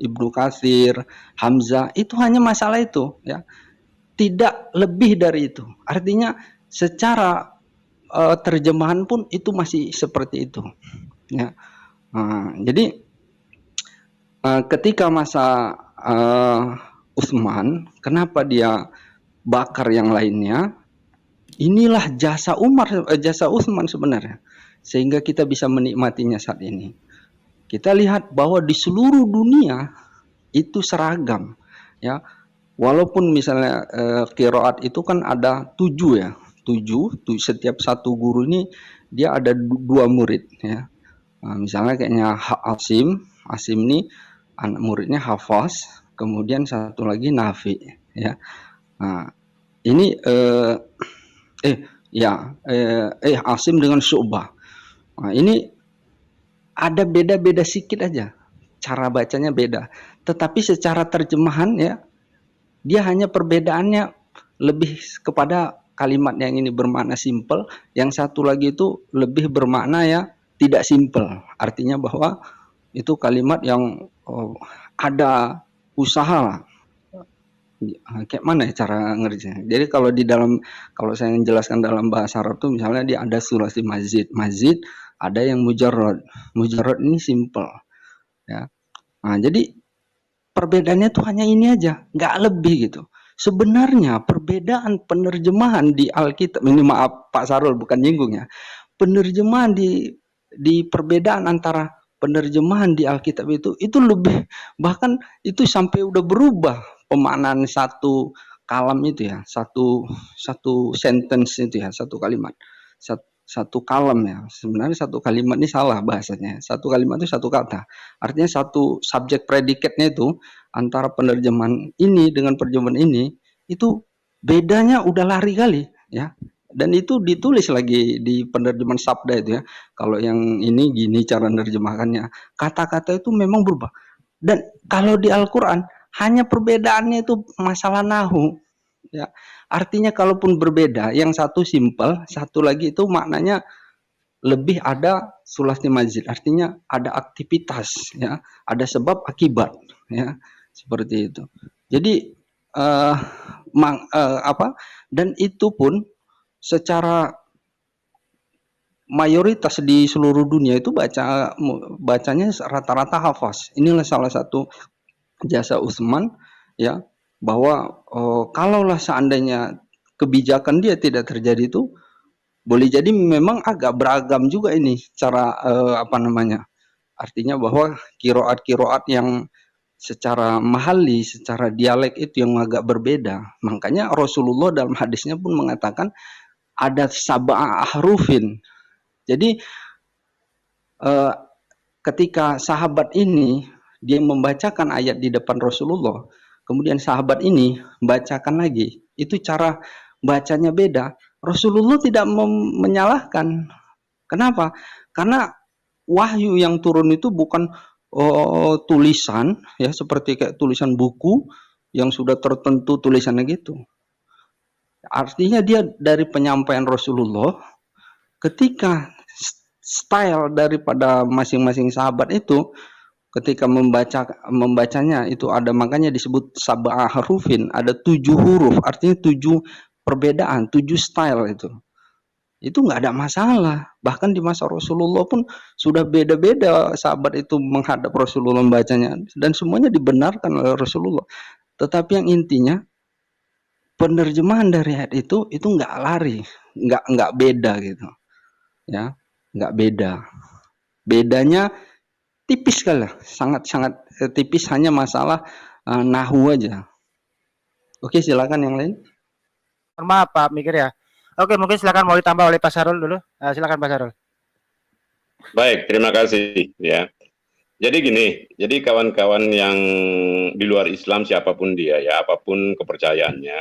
Ibnu Katsir, Hamzah, itu hanya masalah itu ya, tidak lebih dari itu. Artinya secara terjemahan pun itu masih seperti itu ya. Jadi ketika masa Utsman, kenapa dia bakar yang lainnya? Inilah jasa Utsman sebenarnya, sehingga kita bisa menikmatinya saat ini. Kita lihat bahwa di seluruh dunia itu seragam ya, walaupun misalnya qiraat itu kan ada 7 ya, 7, setiap satu guru ini dia ada 2 murid ya. Misalnya kayaknya Asim ini anak muridnya Hafaz, kemudian satu lagi Nafi ya. Ini Asim dengan Syu'bah. Ini ada beda-beda sedikit aja, cara bacanya beda, tetapi secara terjemahan ya, dia hanya perbedaannya lebih kepada kalimat yang ini bermakna simpel, yang satu lagi itu lebih bermakna ya tidak simpel. Artinya bahwa itu kalimat yang ada usaha lah. Kayak mana ya cara ngerjain? Jadi kalau kalau saya menjelaskan dalam bahasa Arab tuh misalnya dia ada sulasi mazid, ada yang mujarrad. Mujarrad ini simple, ya. Nah, jadi perbedaannya tuh hanya ini aja, nggak lebih gitu. Sebenarnya perbedaan penerjemahan di Alkitab, ini maaf Pak Sarul bukan nyinggung ya. Penerjemahan di perbedaan antara penerjemahan di Alkitab itu lebih, bahkan itu sampai udah berubah pemaknaan satu kalam itu ya, satu sentence itu ya, satu kalimat, satu kalam ya. Sebenarnya satu kalimat ini salah bahasanya. Satu kalimat itu satu kata. Artinya satu subjek predikatnya itu antara penerjemahan ini dengan penerjemahan ini itu bedanya udah lari kali ya. Dan itu ditulis lagi di penerjemahan sabda itu ya. Kalau yang ini gini cara menerjemahkannya. Kata-kata itu memang berubah. Dan kalau di Al-Qur'an hanya perbedaannya itu masalah nahu ya. Artinya kalaupun berbeda, yang satu simpel, satu lagi itu maknanya lebih ada sulasi mazid. Artinya ada aktivitas ya, ada sebab akibat ya. Seperti itu. Jadi dan itu pun secara mayoritas di seluruh dunia itu bacanya rata-rata hafaz. Inilah salah satu jasa Utsman ya, bahwa kalaulah seandainya kebijakan dia tidak terjadi itu boleh jadi memang agak beragam juga ini cara artinya bahwa kiroat yang secara mahalli, secara dialek itu yang agak berbeda. Makanya Rasulullah dalam hadisnya pun mengatakan ada sab'a ahrufin. Jadi ketika sahabat ini dia membacakan ayat di depan Rasulullah, kemudian sahabat ini bacakan lagi, itu cara bacanya beda. Rasulullah tidak menyalahkan. Kenapa? Karena wahyu yang turun itu bukan tulisan ya, seperti kayak tulisan buku yang sudah tertentu tulisannya gitu. Artinya dia dari penyampaian Rasulullah, ketika style daripada masing-masing sahabat itu ketika membacanya itu ada, makanya disebut sab'a hurufin, ada 7 huruf, artinya 7 perbedaan, 7 style itu nggak ada masalah. Bahkan di masa Rasulullah pun sudah beda-beda sahabat itu menghadap Rasulullah membacanya, dan semuanya dibenarkan oleh Rasulullah. Tetapi yang intinya penerjemahan dari ayat itu nggak lari, nggak beda gitu ya, nggak beda. Bedanya tipis kali lah, sangat tipis, hanya masalah nahu aja. Oke, silakan yang lain.
Maaf Pak Mikir ya. Oke, mungkin silakan mau ditambah oleh Pak Sarul dulu. Silakan Pak Sarul.
Baik, terima kasih ya. Jadi gini, jadi kawan-kawan yang di luar Islam siapapun dia ya, apapun kepercayaannya,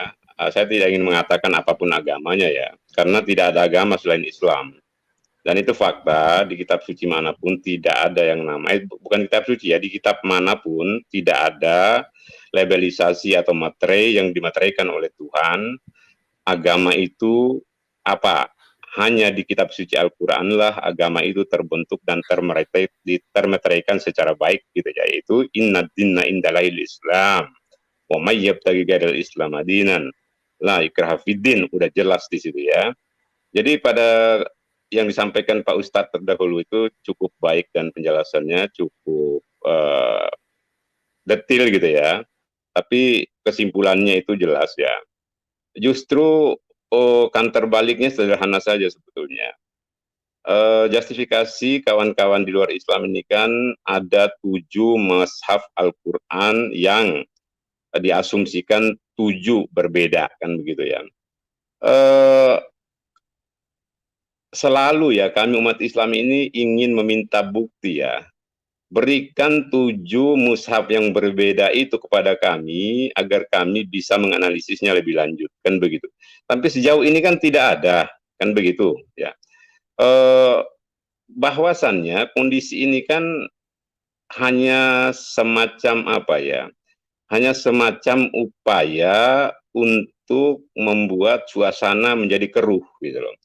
saya tidak ingin mengatakan apapun agamanya ya, karena tidak ada agama selain Islam. Dan itu fakta, di kitab suci manapun tidak ada yang namanya, bukan kitab suci ya, di kitab manapun tidak ada labelisasi atau materai yang dimateraikan oleh Tuhan. Agama itu apa? Hanya di kitab suci Al-Quran lah agama itu terbentuk dan termeteraikan secara baik gitu ya, yaitu inna dinna indalahil Islam wa may yabtaghi ghairal Islam adinan la ikraha fiddin, udah jelas di situ ya. Jadi pada yang disampaikan Pak Ustadz terdahulu itu cukup baik dan penjelasannya cukup detail gitu ya. Tapi kesimpulannya itu jelas ya. Justru kantor baliknya sederhana saja sebetulnya. Justifikasi kawan-kawan di luar Islam ini kan ada 7 mushaf Al-Quran yang diasumsikan 7 berbeda kan begitu ya. Selalu ya kami umat Islam ini ingin meminta bukti ya. Berikan 7 mushaf yang berbeda itu kepada kami agar kami bisa menganalisisnya lebih lanjut kan begitu. Tapi sejauh ini kan tidak ada kan begitu ya. Bahwasannya kondisi ini kan hanya semacam apa ya? Hanya semacam upaya untuk membuat suasana menjadi keruh gitu loh.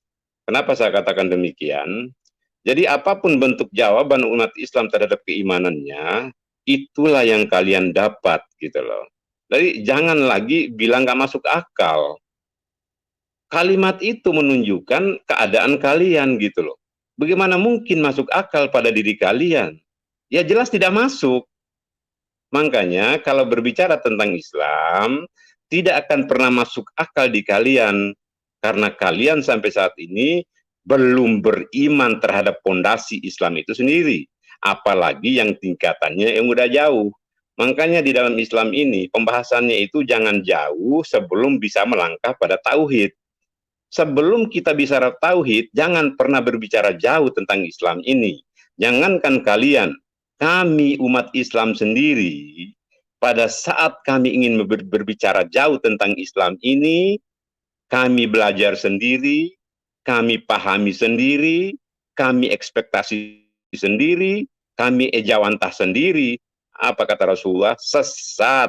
Kenapa saya katakan demikian? Jadi apapun bentuk jawaban umat Islam terhadap keimanannya, itulah yang kalian dapat gitu loh. Jadi jangan lagi bilang nggak masuk akal. Kalimat itu menunjukkan keadaan kalian gitu loh. Bagaimana mungkin masuk akal pada diri kalian? Ya jelas tidak masuk. Makanya kalau berbicara tentang Islam, tidak akan pernah masuk akal di kalian. Karena kalian sampai saat ini belum beriman terhadap fondasi Islam itu sendiri. Apalagi yang tingkatannya yang udah jauh. Makanya di dalam Islam ini, pembahasannya itu jangan jauh sebelum bisa melangkah pada tauhid. Sebelum kita bicara tauhid, jangan pernah berbicara jauh tentang Islam ini. Jangankan kalian, kami umat Islam sendiri, pada saat kami ingin berbicara jauh tentang Islam ini, kami belajar sendiri, kami pahami sendiri, kami ekspektasi sendiri, kami ejawantah sendiri. Apa kata Rasulullah? Sesat.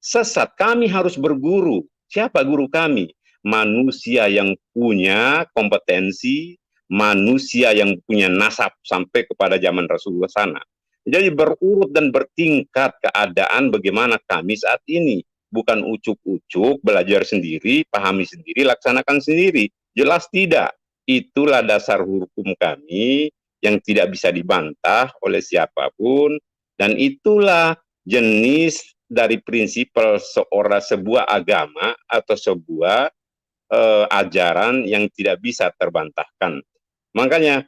Sesat. Kami harus berguru. Siapa guru kami? Manusia yang punya kompetensi, manusia yang punya nasab sampai kepada zaman Rasulullah sana. Jadi berurut dan bertingkat keadaan bagaimana kami saat ini. Bukan ucuk-ucuk, belajar sendiri, pahami sendiri, laksanakan sendiri. Jelas tidak. Itulah dasar hukum kami yang tidak bisa dibantah oleh siapapun. Dan itulah jenis dari prinsipal sebuah agama atau sebuah ajaran yang tidak bisa terbantahkan. Makanya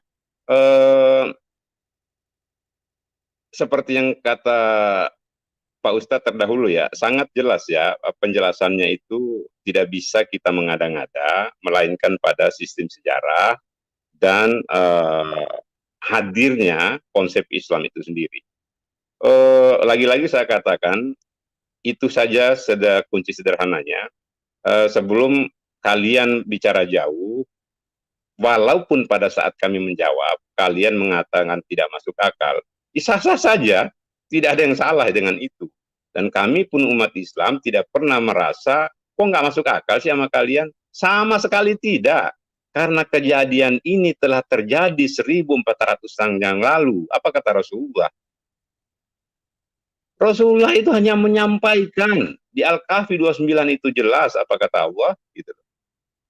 seperti yang kata Pak Ustadz terdahulu ya, sangat jelas ya penjelasannya itu tidak bisa kita mengada-ngada, melainkan pada sistem sejarah dan hadirnya konsep Islam itu sendiri. Lagi-lagi saya katakan, itu saja kunci sederhananya. Sebelum kalian bicara jauh, walaupun pada saat kami menjawab, kalian mengatakan tidak masuk akal, sah-sah saja, tidak ada yang salah dengan itu. Dan kami pun umat Islam tidak pernah merasa, kok nggak masuk akal sih sama kalian? Sama sekali tidak. Karena kejadian ini telah terjadi 1400 tahun yang lalu. Apa kata Rasulullah? Rasulullah itu hanya menyampaikan. Di Al-Kahfi 29 itu jelas apa kata Allah. Gitu.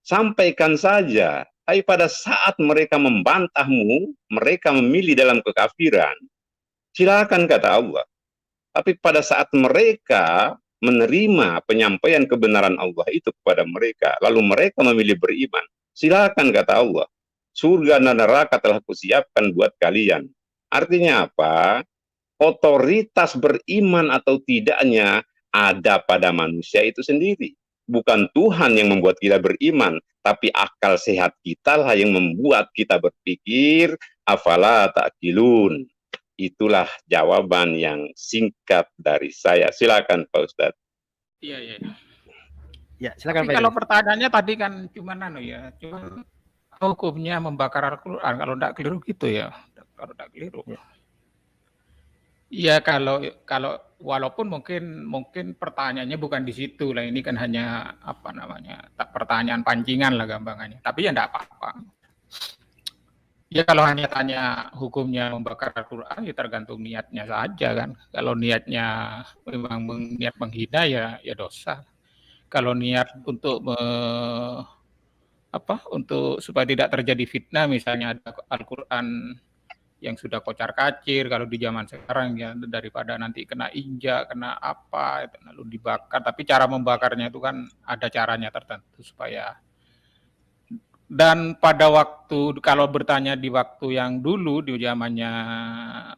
Sampaikan saja. Tapi pada saat mereka membantahmu, mereka memilih dalam kekafiran, silakan kata Allah. Tapi pada saat mereka menerima penyampaian kebenaran Allah itu kepada mereka, lalu mereka memilih beriman, silakan kata Allah. Surga dan neraka telah kusiapkan buat kalian. Artinya apa? Otoritas beriman atau tidaknya ada pada manusia itu sendiri. Bukan Tuhan yang membuat kita beriman, tapi akal sehat kita lah yang membuat kita berpikir, afala ta'qilun. Itulah jawaban yang singkat dari saya. Silakan Pak Ustadz.
Iya.
Ya, silakan.
Tapi kalau pertanyaannya tadi kan cuma hukumnya membakar Al-Quran, kalau tidak keliru gitu ya. Kalau tidak keliru. Ya kalau walaupun mungkin pertanyaannya bukan di situ lah, ini kan hanya pertanyaan pancingan lah gampangannya. Tapi ya tidak apa-apa. Ya kalau hanya tanya hukumnya membakar Al-Quran, ya tergantung niatnya saja kan. Kalau niatnya memang niat menghina ya dosa. Kalau niat untuk untuk supaya tidak terjadi fitnah, misalnya ada Al-Quran yang sudah kocar-kacir, kalau di zaman sekarang ya daripada nanti kena injak, kena apa, itu lalu dibakar. Tapi cara membakarnya itu kan ada caranya tertentu supaya. Dan pada waktu, kalau bertanya di waktu yang dulu, di zamannya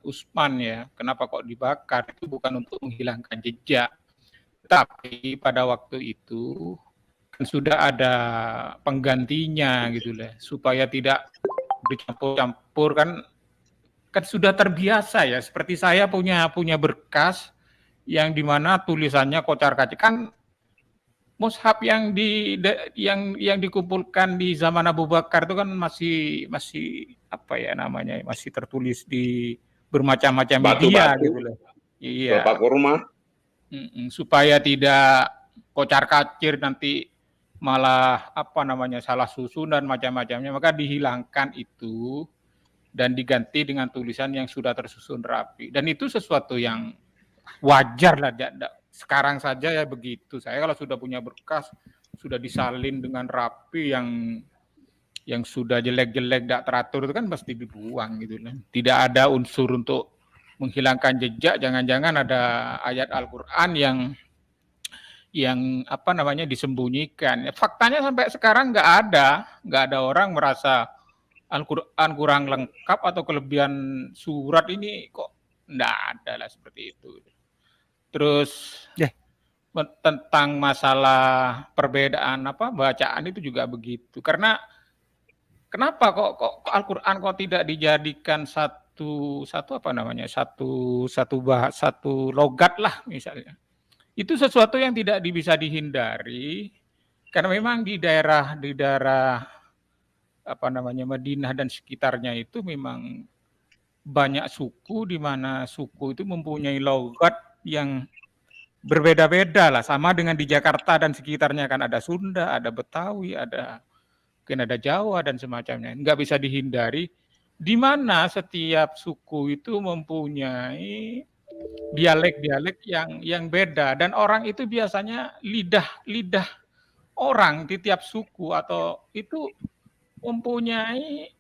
Utsman ya, kenapa kok dibakar, itu bukan untuk menghilangkan jejak. Tapi pada waktu itu kan sudah ada penggantinya gitu lah, supaya tidak dicampur-campur kan sudah terbiasa ya. Seperti saya punya berkas yang dimana tulisannya kocar-kacir kan. Mushaf yang dikumpulkan di zaman Abu Bakar itu kan masih masih tertulis di bermacam-macam media gitu loh. Iya.
Bapak kurma.
Supaya tidak kocar-kacir nanti malah salah susun dan macam-macamnya, maka dihilangkan itu dan diganti dengan tulisan yang sudah tersusun rapi. Dan itu sesuatu yang wajar lah. Sekarang saja ya begitu. Saya kalau sudah punya berkas, sudah disalin dengan rapi yang sudah jelek-jelek, tidak teratur, itu kan pasti dibuang gitu. Tidak ada unsur untuk menghilangkan jejak. Jangan-jangan ada ayat Al-Quran yang apa namanya disembunyikan. Faktanya sampai sekarang nggak ada orang merasa Al-Quran kurang lengkap atau kelebihan surat ini kok nggak ada lah seperti itu. Terus tentang masalah perbedaan bacaan itu juga begitu. Karena kenapa kok Al-Quran kok tidak dijadikan satu logat lah misalnya. Itu sesuatu yang tidak bisa dihindari karena memang di daerah Madinah dan sekitarnya itu memang banyak suku, di mana suku itu mempunyai logat yang berbeda-beda lah, sama dengan di Jakarta dan sekitarnya kan ada Sunda, ada Betawi, mungkin ada Jawa dan semacamnya. Nggak bisa dihindari, di mana setiap suku itu mempunyai dialek-dialek yang beda, dan orang itu biasanya lidah orang di tiap suku atau itu mempunyai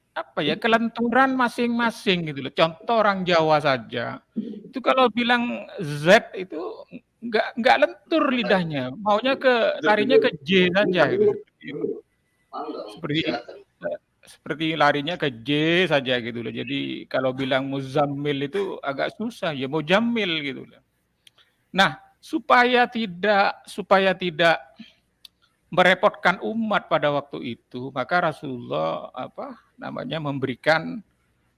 kelenturan masing-masing gitu loh. Contoh orang Jawa saja itu kalau bilang Z itu nggak lentur lidahnya, maunya larinya ke J saja gitu. Seperti larinya ke J saja gitu loh. Jadi kalau bilang Muzammil itu agak susah, ya Mujammil gitu loh. Nah, supaya tidak merepotkan umat pada waktu itu, maka Rasulullah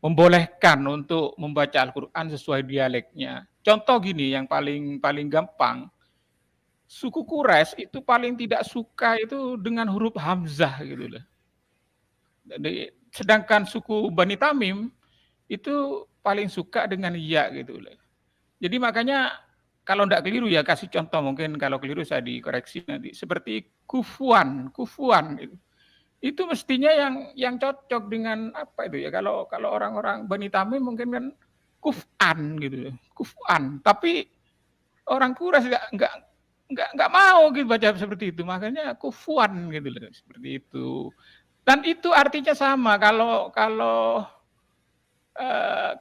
membolehkan untuk membaca Al-Quran sesuai dialeknya. Contoh gini yang paling gampang, suku Quraisy itu paling tidak suka itu dengan huruf hamzah gitu loh. Sedangkan suku Bani Tamim itu paling suka dengan ya gitu loh. Jadi makanya kalau tidak keliru ya, kasih contoh, mungkin kalau keliru saya dikoreksi nanti. Seperti kufuan itu mestinya yang cocok dengan apa itu ya, kalau orang-orang Bani Tamim mungkin kan kufan gitu, kufan. Tapi orang Quraisy nggak mau gitu baca seperti itu, makanya kufuan gitu loh, seperti itu. Dan itu artinya sama kalau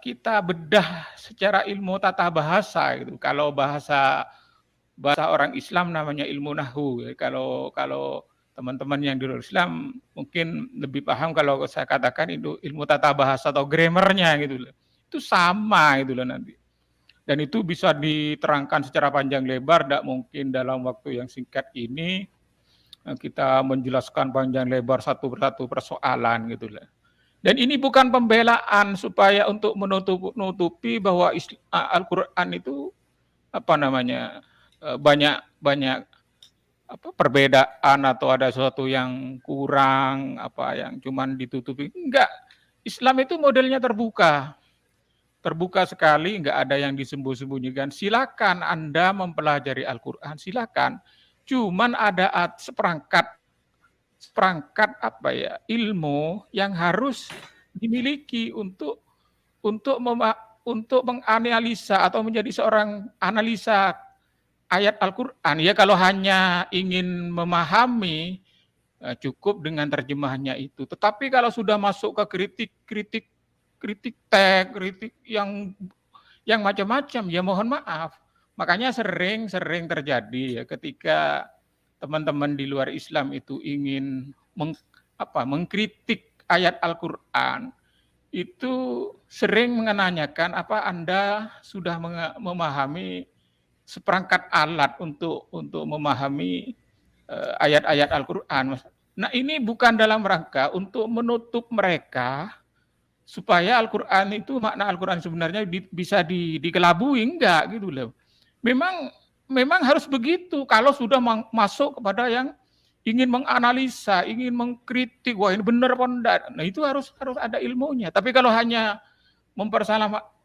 kita bedah secara ilmu tata bahasa gitu. Kalau bahasa orang Islam namanya ilmu nahwu. Kalau teman-teman yang di luar Islam mungkin lebih paham kalau saya katakan itu ilmu tata bahasa atau grammarnya gitu loh. Itu sama gitu loh nanti. Dan itu bisa diterangkan secara panjang lebar, tidak mungkin dalam waktu yang singkat ini kita menjelaskan panjang lebar satu persatu persoalan gitu loh. Dan ini bukan pembelaan supaya untuk menutupi bahwa Al-Quran itu banyak perbedaan atau ada sesuatu yang kurang, yang cuman ditutupi. Enggak. Islam itu modelnya terbuka sekali, enggak ada yang disembunyikan. Silakan Anda mempelajari Al-Quran, silakan. Cuman ada seperangkat ilmu yang harus dimiliki untuk menganalisa atau menjadi seorang analisa ayat Al-Quran. Ya kalau hanya ingin memahami cukup dengan terjemahannya itu. Tetapi kalau sudah masuk ke kritik teks, kritik yang macam-macam, ya mohon maaf. Makanya sering terjadi ya ketika teman-teman di luar Islam itu ingin mengkritik ayat Al-Quran, itu sering menanyakan apa Anda sudah memahami seperangkat alat untuk memahami ayat-ayat Al-Quran. Nah ini bukan dalam rangka untuk menutup mereka supaya Al-Quran itu, makna Al-Quran sebenarnya bisa dikelabui, enggak gitu loh. Memang harus begitu kalau sudah masuk kepada yang ingin menganalisa, ingin mengkritik, wah ini benar apa enggak. Nah itu harus ada ilmunya. Tapi kalau hanya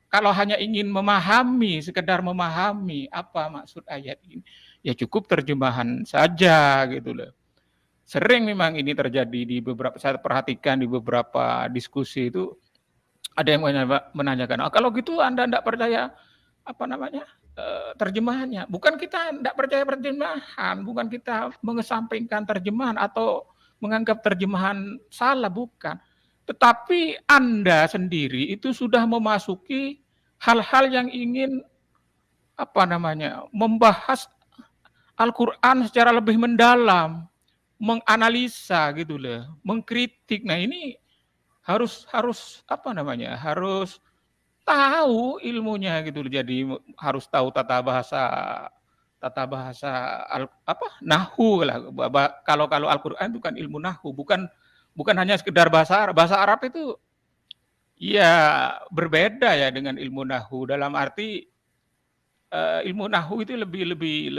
kalau hanya ingin memahami, sekedar memahami apa maksud ayat ini, ya cukup terjemahan saja gitu loh. Sering memang ini terjadi di beberapa, saya perhatikan di beberapa diskusi itu Ada yang menanyakan, kalau gitu Anda tidak percaya apa namanya terjemahannya? Bukan kita tidak percaya terjemahan, bukan kita mengesampingkan terjemahan atau menganggap terjemahan salah, bukan. Tetapi Anda sendiri itu sudah memasuki hal-hal yang ingin apa namanya membahas Al-Quran secara lebih mendalam, menganalisa gitu loh, mengkritik. Nah ini harus apa namanya, harus tahu ilmunya gitu loh. Jadi harus tahu tata bahasa nahwu lah. Kalau Al-Quran itu kan ilmu nahwu, bukan hanya sekedar bahasa Arab. Bahasa Arab itu ya berbeda ya dengan ilmu nahwu, dalam arti ilmu nahwu itu lebih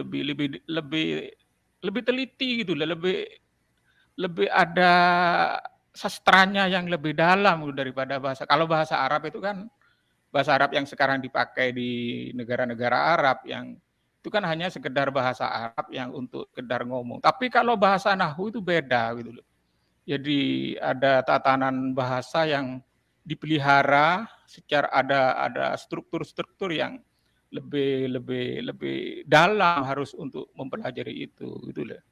teliti gitu, lebih ada sastranya yang lebih dalam daripada bahasa. Kalau bahasa Arab itu kan bahasa Arab yang sekarang dipakai di negara-negara Arab yang itu kan hanya sekedar bahasa Arab yang untuk sekedar ngomong. Tapi kalau bahasa nahwu itu beda gitu loh. Jadi ada tatanan bahasa yang dipelihara secara ada struktur-struktur yang lebih dalam harus untuk mempelajari itu gitu loh.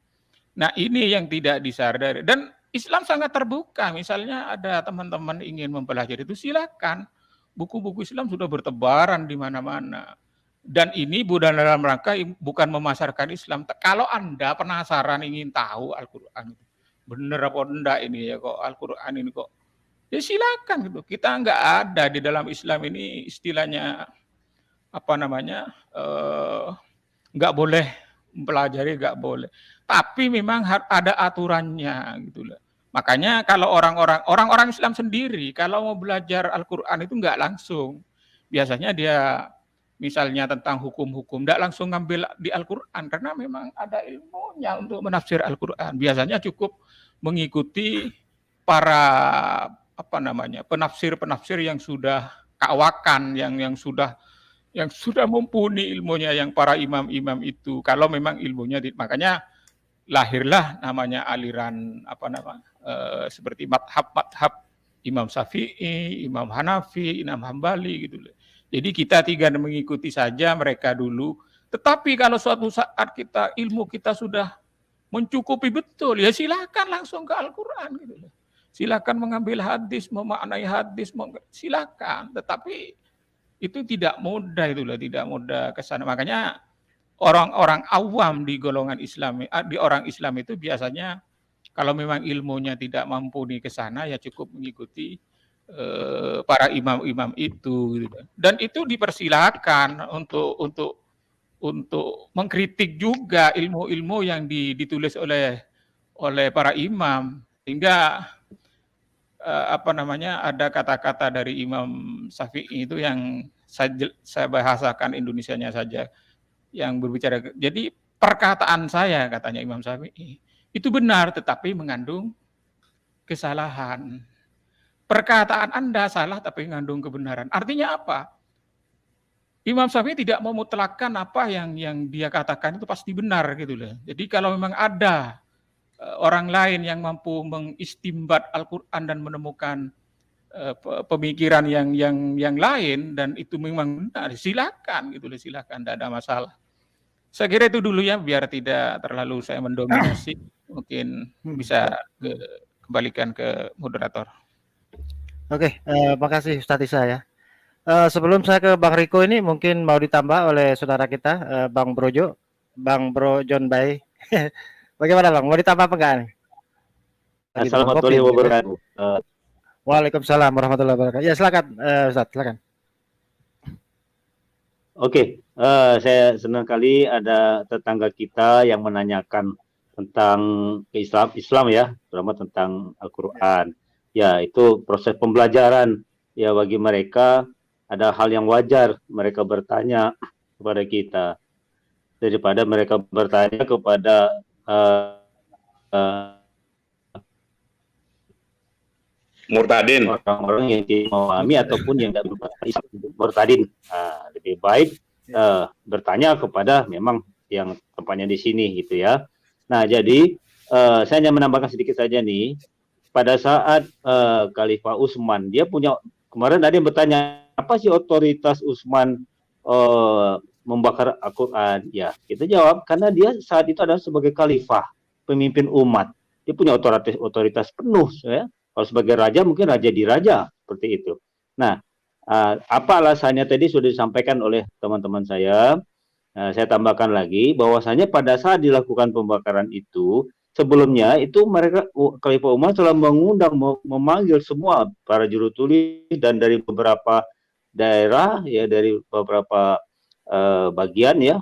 Nah, ini yang tidak disadari, dan Islam sangat terbuka. Misalnya ada teman-teman ingin mempelajari itu silakan. Buku-buku Islam sudah bertebaran di mana-mana. Dan ini bukan dalam rangka bukan memasarkan Islam. Kalau Anda penasaran ingin tahu Al-Qur'an benar apa enggak ini ya kok Al-Qur'an ini kok, ya silakan gitu. Kita enggak ada di dalam Islam ini istilahnya apa namanya nggak boleh mempelajari, nggak boleh. Tapi memang ada aturannya gitu loh. Makanya kalau orang-orang Islam sendiri kalau mau belajar Al-Qur'an itu nggak langsung. Biasanya dia misalnya tentang hukum-hukum nggak langsung ngambil di Al-Qur'an karena memang ada ilmunya untuk menafsir Al-Qur'an. Biasanya cukup mengikuti para apa namanya penafsir-penafsir yang sudah kawakan, yang sudah mumpuni ilmunya, yang para imam-imam itu. Kalau memang ilmunya, makanya lahirlah namanya aliran seperti madhab Imam Syafi'i, Imam Hanafi, Imam Hambali gitu. Jadi kita tinggal mengikuti saja mereka dulu. Tetapi kalau suatu saat ilmu kita sudah mencukupi betul, ya silakan langsung ke Al-Qur'an gitu. Silakan mengambil hadis, memaknai hadis, silakan. Tetapi itu tidak mudah, tidak mudah ke sana. Makanya orang-orang awam di golongan Islam, di orang Islam itu biasanya kalau memang ilmunya tidak mumpuni ke sana, ya cukup mengikuti para imam-imam itu. Gitu. Dan itu dipersilakan untuk mengkritik juga ilmu-ilmu yang ditulis oleh para imam, sehingga ada kata-kata dari Imam Syafi'i itu yang saya bahasakan Indonesianya saja, yang berbicara. Jadi perkataan saya, katanya Imam Syafi'i, itu benar tetapi mengandung kesalahan. Perkataan Anda salah tapi mengandung kebenaran. Artinya apa? Imam Syafi'i tidak memutlakkan apa yang dia katakan itu pasti benar gitu loh. Jadi kalau memang ada orang lain yang mampu mengistimbat Al-Qur'an dan menemukan pemikiran yang lain dan itu memang benar, silakan gitu loh, silakan, tidak ada masalah. Saya kira itu dulu ya, biar tidak terlalu saya mendominasi. Mungkin bisa kembalikan ke moderator.
Oke, makasih Ustaz Isa ya. Sebelum saya ke Bang Riko ini mungkin mau ditambah oleh saudara kita Bang Brojo, Bang Bro John Bay. Bagaimana Bang? Mau ditambah apa enggak nih?
Assalamualaikum warahmatullahi wabarakatuh.
Waalaikumsalam warahmatullahi wabarakatuh. Ya silakan Ustaz, silakan.
Oke, saya senang kali ada tetangga kita yang menanyakan tentang Islam ya, terutama tentang Al-Qur'an. Ya, itu proses pembelajaran. Ya, bagi mereka ada hal yang wajar mereka bertanya kepada kita daripada mereka bertanya kepada
Murtadin,
orang-orang yang tidak memahami ataupun yang tidak murtadin. Lebih baik bertanya kepada memang yang tempatnya di sini gitu ya. Nah, jadi saya hanya menambahkan sedikit saja nih. Pada saat Khalifah Utsman, dia punya kemarin ada yang bertanya, apa sih otoritas Utsman membakar Al-Quran? Ya, kita jawab, karena dia saat itu adalah sebagai khalifah, pemimpin umat. Dia punya otoritas penuh. Ya. Kalau sebagai raja, mungkin raja di raja, seperti itu. Nah, apa alasannya tadi sudah disampaikan oleh teman-teman saya. Saya tambahkan lagi, bahwasanya pada saat dilakukan pembakaran itu, sebelumnya itu mereka, Khalifah Umar telah mengundang, memanggil semua para juru tulis dan dari beberapa daerah, ya dari beberapa bagian ya,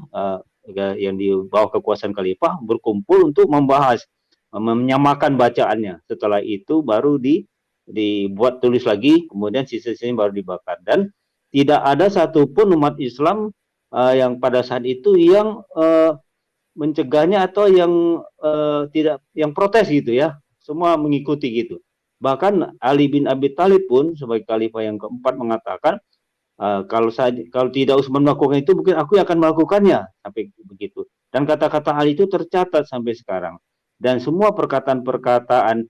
yang di bawah kekuasaan Khalifah berkumpul untuk membahas, menyamakan bacaannya. Setelah itu baru dibuat tulis lagi, kemudian sisa-sisanya baru dibakar. Dan tidak ada satupun umat Islam yang pada saat itu yang mencegahnya atau yang tidak, yang protes gitu ya. Semua mengikuti gitu. Bahkan Ali bin Abi Thalib pun sebagai khalifah yang keempat mengatakan, kalau tidak Utsman melakukan itu, mungkin aku yang akan melakukannya, sampai begitu. Dan kata-kata Ali itu tercatat sampai sekarang. Dan semua perkataan-perkataan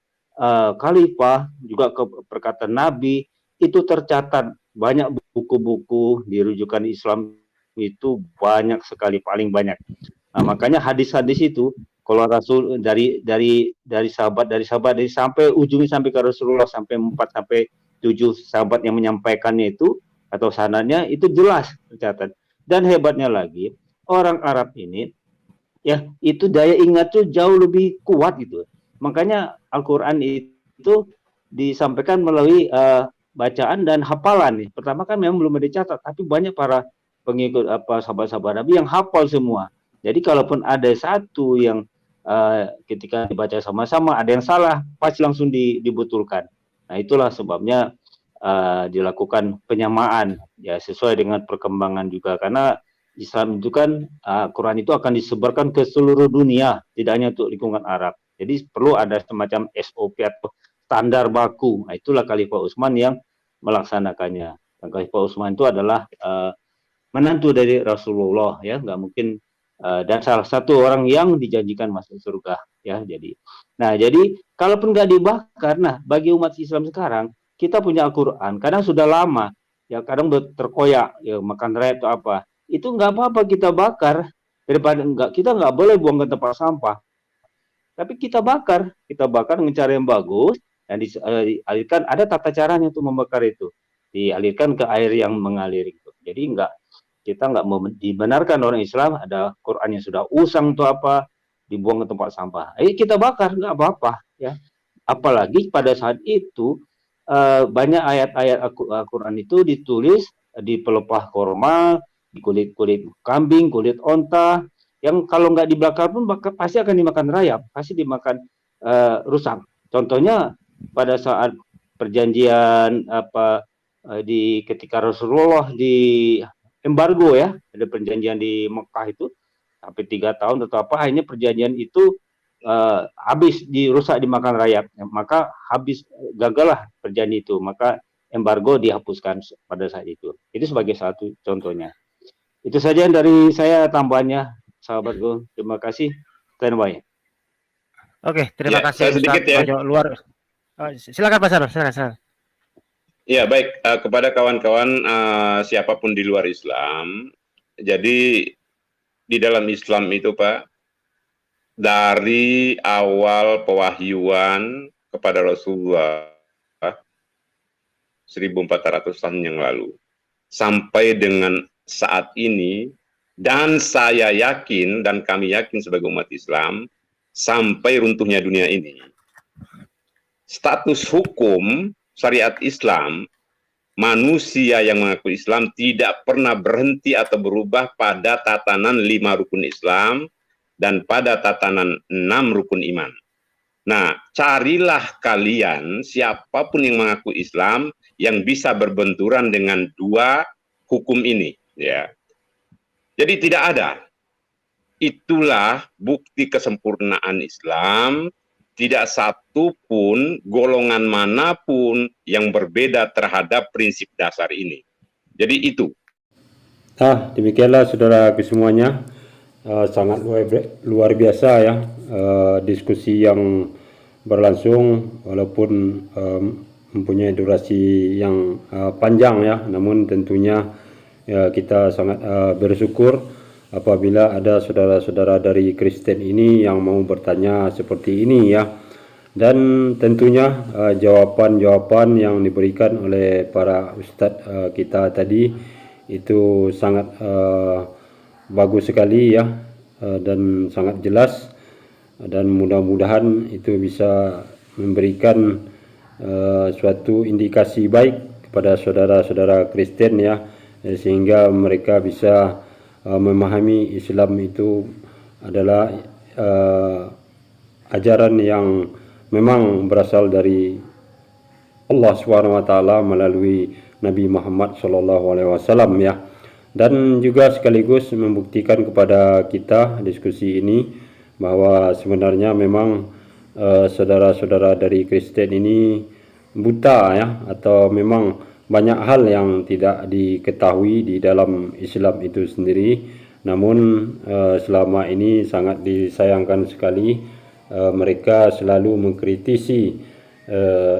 khalifah, juga perkataan Nabi, itu tercatat. Banyak buku-buku di rujukan Islam itu banyak sekali, paling banyak. Nah, makanya hadis-hadis itu, kalau Rasul dari sahabat sampai ujungnya, sampai ke Rasulullah, sampai 4 sampai 7 sahabat yang menyampaikannya itu, atau sanadnya itu jelas tercatat. Dan hebatnya lagi, orang Arab ini ya, itu daya ingat tuh jauh lebih kuat gitu. Makanya Al-Quran itu disampaikan melalui bacaan dan hafalan nih. Pertama kan memang belum dicatat, tapi banyak para pengikut sahabat-sahabat Nabi yang hafal semua. Jadi kalaupun ada satu yang ketika dibaca sama-sama ada yang salah, pasti langsung dibetulkan. Nah, itulah sebabnya dilakukan penyamaan ya, sesuai dengan perkembangan juga, karena Islam itu kan, Quran itu akan disebarkan ke seluruh dunia, tidak hanya untuk lingkungan Arab. Jadi perlu ada semacam SOP atau standar baku. Nah, itulah Khalifah Utsman yang melaksanakannya. Dan Khalifah Utsman itu adalah menantu dari Rasulullah, ya, nggak mungkin, dan salah satu orang yang dijanjikan masuk surga, ya. Jadi kalaupun nggak dibakar, nah bagi umat Islam sekarang, kita punya Al-Quran, kadang sudah lama, ya, kadang terkoyak, ya, makan rayap atau apa. Itu nggak apa-apa kita bakar, daripada kita nggak boleh buang ke tempat sampah, tapi kita bakar dengan cara yang bagus, dan dialirkan. Ada tata caranya untuk membakar itu, dialirkan ke air yang mengalir itu. Jadi kita nggak dibenarkan orang Islam ada Quran yang sudah usang atau apa dibuang ke tempat sampah. Kita bakar, nggak apa-apa, ya. Apalagi pada saat itu banyak ayat-ayat Al-Quran itu ditulis di pelepah korma, di kulit kambing, kulit onta, yang kalau nggak dibakar pun pasti akan dimakan rayap, pasti dimakan rusak. Contohnya pada saat perjanjian ketika Rasulullah di embargo, ya, ada perjanjian di Mekah itu sampai 3 tahun atau apa, akhirnya perjanjian itu habis, dirusak, dimakan rayap, maka gagallah perjanjian itu, maka embargo dihapuskan pada saat itu. Itu sebagai satu contohnya. Itu saja dari saya tambahannya, sahabatku. Terima kasih. Standby.
Oke, terima kasih
sedikit
Ustaz
ya.
Luar. Silakan Pak Sarul, silakan.
Ya, baik, kepada kawan-kawan siapapun di luar Islam. Jadi di dalam Islam itu, Pak, dari awal pewahyuan kepada Rasulullah 1400 tahun yang lalu sampai dengan saat ini, dan saya yakin dan kami yakin sebagai umat Islam sampai runtuhnya dunia ini, status hukum syariat Islam, manusia yang mengaku Islam tidak pernah berhenti atau berubah pada tatanan 5 rukun Islam dan pada tatanan 6 rukun iman. Nah, carilah kalian siapapun yang mengaku Islam yang bisa berbenturan dengan 2 hukum ini, ya. Jadi tidak ada. Itulah bukti kesempurnaan Islam. Tidak satu pun golongan manapun yang berbeda terhadap prinsip dasar ini. Jadi itu.
Demikianlah saudara semuanya, sangat luar biasa ya, diskusi yang berlangsung, walaupun mempunyai durasi yang panjang ya, namun tentunya kita sangat bersyukur apabila ada saudara-saudara dari Kristen ini yang mau bertanya seperti ini ya. Dan tentunya jawaban-jawaban yang diberikan oleh para ustadz kita tadi itu sangat bagus sekali ya, dan sangat jelas, dan mudah-mudahan itu bisa memberikan suatu indikasi baik kepada saudara-saudara Kristen ya, sehingga mereka bisa memahami Islam itu adalah ajaran yang memang berasal dari Allah SWT melalui Nabi Muhammad SAW ya. Dan juga sekaligus membuktikan kepada kita diskusi ini bahwa sebenarnya memang saudara-saudara dari Kristen ini buta ya, atau memang banyak hal yang tidak diketahui di dalam Islam itu sendiri. Namun selama ini sangat disayangkan sekali mereka selalu mengkritisi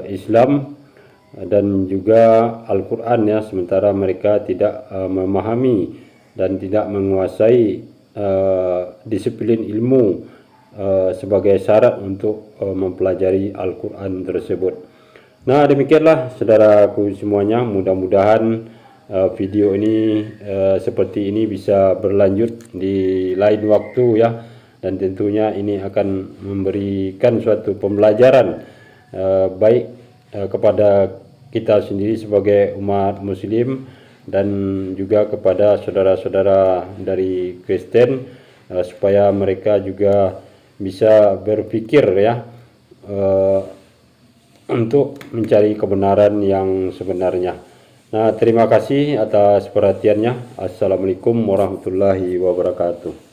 Islam dan juga Al-Quran ya, sementara mereka tidak memahami dan tidak menguasai disiplin ilmu sebagai syarat untuk mempelajari Al-Quran tersebut. Nah, demikianlah saudaraku semuanya, mudah-mudahan video ini seperti ini bisa berlanjut di lain waktu ya, dan tentunya ini akan memberikan suatu pembelajaran baik kepada kita sendiri sebagai umat muslim dan juga kepada saudara-saudara dari Kristen, supaya mereka juga bisa berpikir ya untuk mencari kebenaran yang sebenarnya. Nah, terima kasih atas perhatiannya. Assalamualaikum warahmatullahi wabarakatuh.